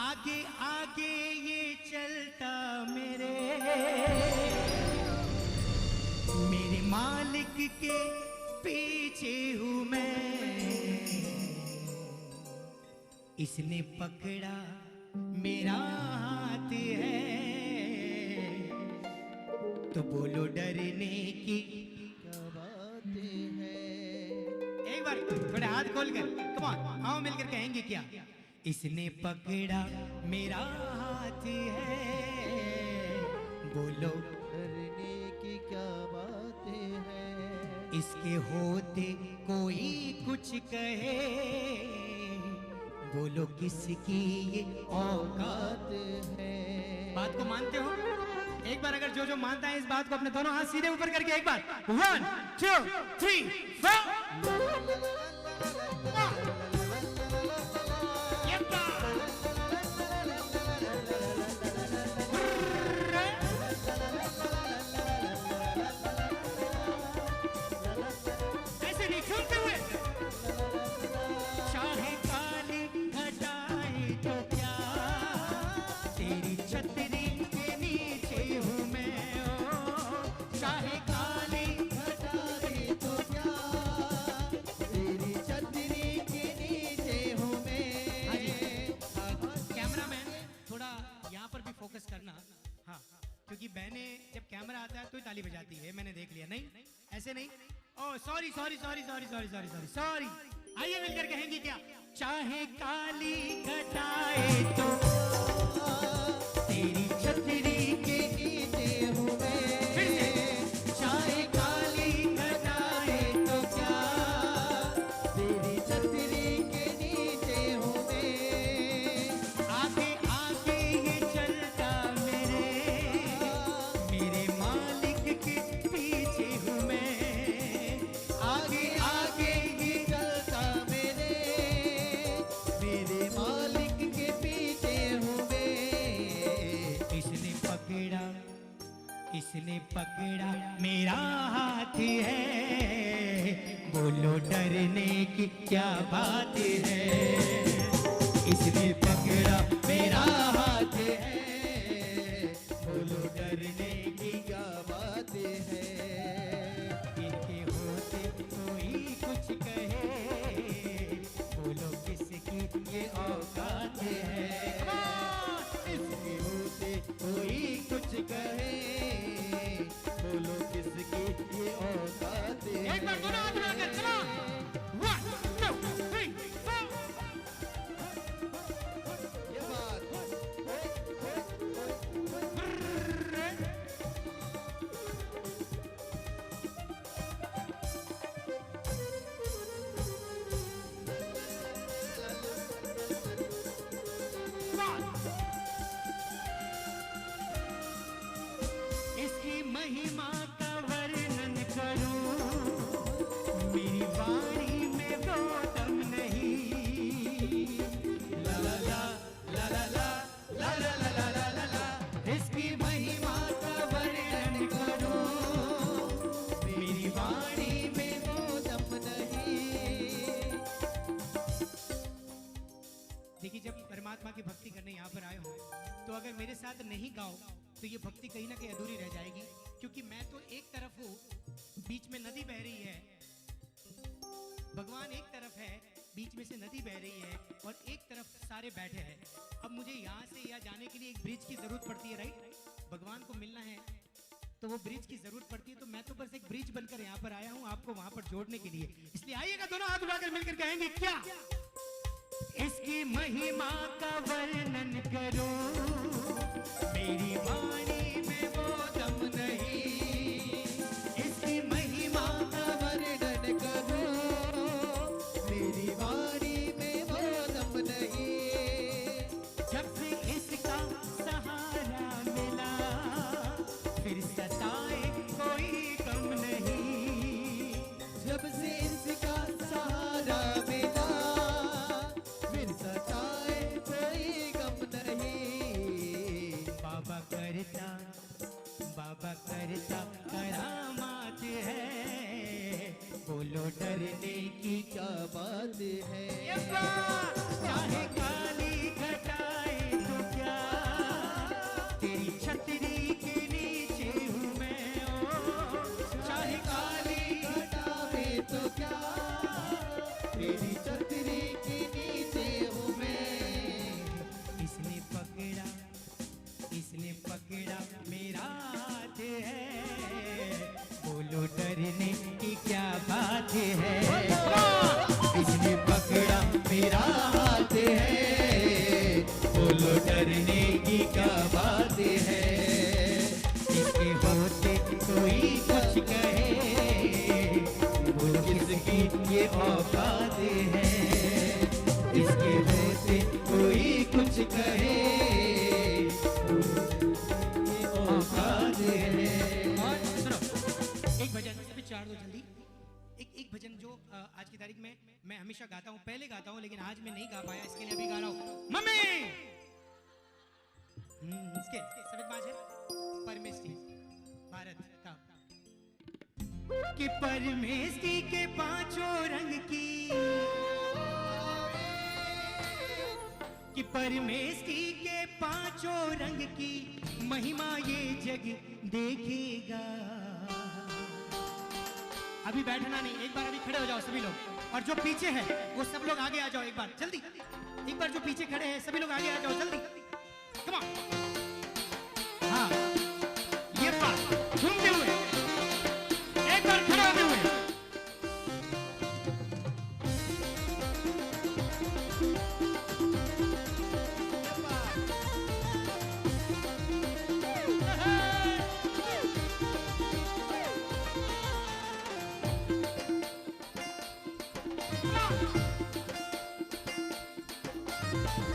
आगे आगे ये चलता मेरे मालिक के पीछे हूं मैं। इसने पकड़ा मेरा हाथ है, तो बोलो डरने की क्या बात है। एक बार थोड़े हाथ खोल कर, कम ऑन, आओ मिलकर कहेंगे क्या। इसने पकड़ा मेरा हाथ है, बोलो डरने की क्या बात है। इसके होते कोई कुछ कहे, बोलो किसकी ये औकात है। बात को मानते हो? एक बार अगर जो मानता है इस बात को अपने दोनों हाथ सीधे ऊपर करके एक बार 1 2 3 4 ऐसे नहीं सुनते हुए। चाहे काली घटाए तो क्या, तेरी छतरी के नीचे हूँ मैं। ओ चाहे काली घटाए तो क्या, तेरी छतरी के नीचे हूँ मैं। कैमरामैन थोड़ा यहाँ पर भी फोकस करना। हाँ, क्योंकि बहनें जब कैमरा आता है तो ही ताली बजाती है, मैंने देख लिया। नहीं ऐसे नहीं। Oh sorry sorry sorry sorry sorry sorry sorry sorry. आइए मिलकर कहेंगे क्या। चाहे काली घटाए तो तेरी छतरी के नीचे हूँ मैं। फिर से। चाहे काली घटाए तो क्या, तेरी छतरी के नीचे हूँ मैं। आगे आगे ये चलता मेरे मालिक के पीछे हूँ मैं। आगे आगे ये चलता मेरे मालिक के पीछे हूँ मैं। इसने पकड़ा मेरा हाथ है, बोलो डरने की क्या बात है। इसने पकड़ा मेरा हाथ है, बोलो डरने की क्या बात है। इनके होते कोई कुछ कहे, बोलो किसकी ये औकात है। इसके होते कोई कुछ कहे, बोलो किसकी ये औकात है। एक बार दोनों हाथ मिलाकर चलो। 1 2 3 4 ये बात इसकी महिमा का वर्णन करूं, मेरी वाणी में वो दम नहीं। ला ला ला ला ला ला ला ला ला ला ला ला। इसकी महिमा का वर्णन करूं, मेरी वाणी में वो दम नहीं। देखिए, जब परमात्मा की भक्ति करने यहाँ पर आए हो तो अगर मेरे साथ नहीं गाओ तो ये भक्ति कहीं ना कहीं अधूरी रह जाएगी। क्योंकि मैं तो एक तरफ हूँ, बीच में नदी बह रही है, भगवान एक तरफ है, बीच में से नदी बह रही है, और एक तरफ सारे बैठे हैं। अब मुझे यहाँ से यहाँ जाने के लिए एक ब्रिज की जरूरत पड़ती है, राइट। भगवान को मिलना है तो वो ब्रिज की जरूरत पड़ती है, तो मैं तो बस एक ब्रिज बनकर यहाँ पर आया हूँ आपको वहां पर जोड़ने के लिए। इसलिए आइएगा, दोनों हाथ उठाकर मिलकर कहेंगे क्या। इसकी महिमा का वर्णन करो, मेरी वाणी में वो दम नहीं। इसकी महिमा का वर्णन करो, मेरी वाणी में वो दम नहीं। जब से इसका सहारा मिला, फिर सताए कोई कम नहीं। जब से इसका सहारा मिला, फिर सताए कोई गम नहीं। करता करामात है, बोलो डरने की क्या बात है। चाहे काली घटाए तो क्या, तेरी छतरी के नीचे हूँ मैं। ओ चाहे काली घटावे तो क्या, तेरी छतरी के नीचे हूँ मैं। इसने पकड़ा मेरा हाथ है, बोलो डरने की क्या बात है। इसने पकड़ा मेरा हाथ है, बोलो डरने की क्या बात है। इसके होते कोई कुछ कहे, बोलो किसकी ये औकात है। इसके होते कोई कुछ कहे, एक भजन सभी चार दो जल्दी। एक भजन जो आज की तारीख में मैं हमेशा गाता हूँ, पहले गाता हूँ लेकिन आज मैं नहीं गा पाया, इसके लिए अभी गा रहा हूँ। मम्मी इसके सफेद बाज है परमेष्टि भारत का, कि परमेष्टि के पांचों रंग की, कि परमेष्टि के पांचों रंग की महिमा ये जग देखेगा। अभी बैठना नहीं, एक बार अभी खड़े हो जाओ सभी लोग, और जो पीछे है वो सब लोग आगे आ जाओ एक बार जल्दी। एक बार जो पीछे खड़े हैं सभी लोग आगे आ जाओ जल्दी, कम ऑन। हाँ ये बात झूमते हुए एक बार खड़े होते हुए।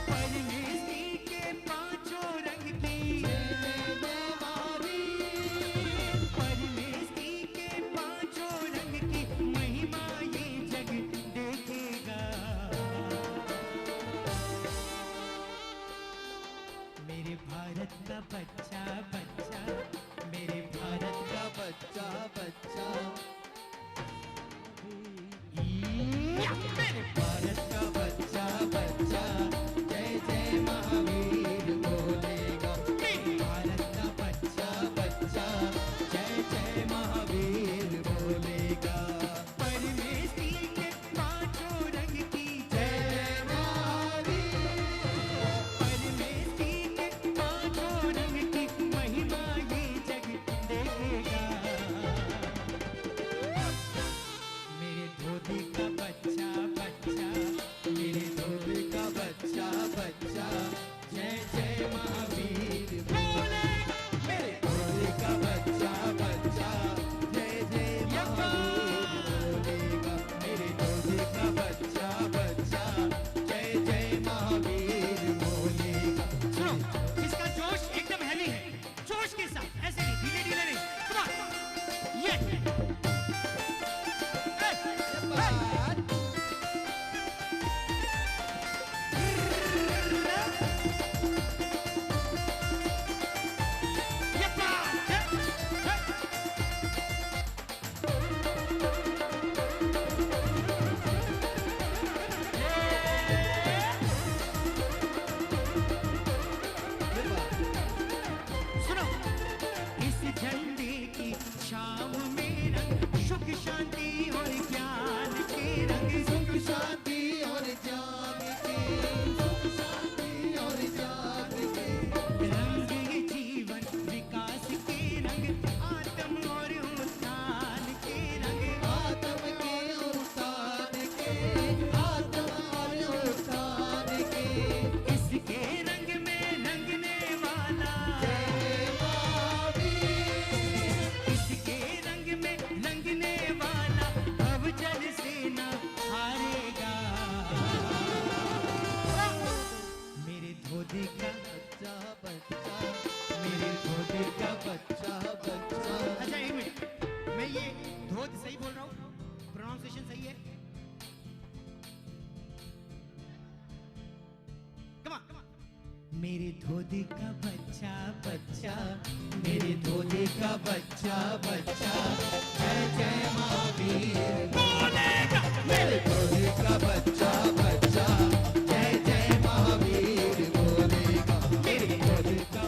परमेष्टि के पांचों रंग की, परमेष्टि के पांचों रंग की महिमा ये जग देखेगा। मेरे भारत का बच्चा बच्चा, मेरे भारत का बच्चा बच्चा, मेरे भारत का बच्चा बच्चा जय जय महावीर बोलेगा। मेरे भारत का बच्चा बच्चा जय जय महावीर बोलेगा। परमेष्टि के पांचों रंग की जय महावीर, परमेष्टि के पांचों रंग की महिमा ये जग देखेगा। मेरे धोती का बच्चा बच्चा, मेरे धोती का बच्चा बच्चा जय जय महावीर बोलेगा। मेरे धोती का बच्चा बच्चा जय जय महावीर बोलेगा। मेरे धोती का बच्चा बच्चा जय जय महावीर बोलेगा। सुनो इसका जोश एकदम हैवी है, जोश के साथ ऐसे नहीं धीरे धीरे नहीं, come on, ये सुनो इस झंडे की छाव में रंग सुख शांति और ज्ञान के रंग, सुख शांति और ज्ञान के, सुख शांति और ज्ञान के रंग ये जीवन विकास के रंग, आत्म और उत्थान के रंग, आत्म के उत्थान के, आत्म और उत्थान के। इसके रंग में रंगने वाला, इसके रंग में रंगने वाला अब जल से न हारेगा। मेरे धोती का बच्चा बच्चा, मेरे धोती का बच्चा बच्चा, अच्छा एक मिनट, मैं ये धोत सही बोल रहा हूँ, प्रोनाउंसिएशन सही है? कम ऑन मेरे धोती का बच्चा बच्चा, मेरे धोने का बच्चा बच्चा, जय जय महावीर बोलेगा। मेरे धोने का बच्चा बच्चा, जय जय महावीर बोलेगा। मेरे धोने का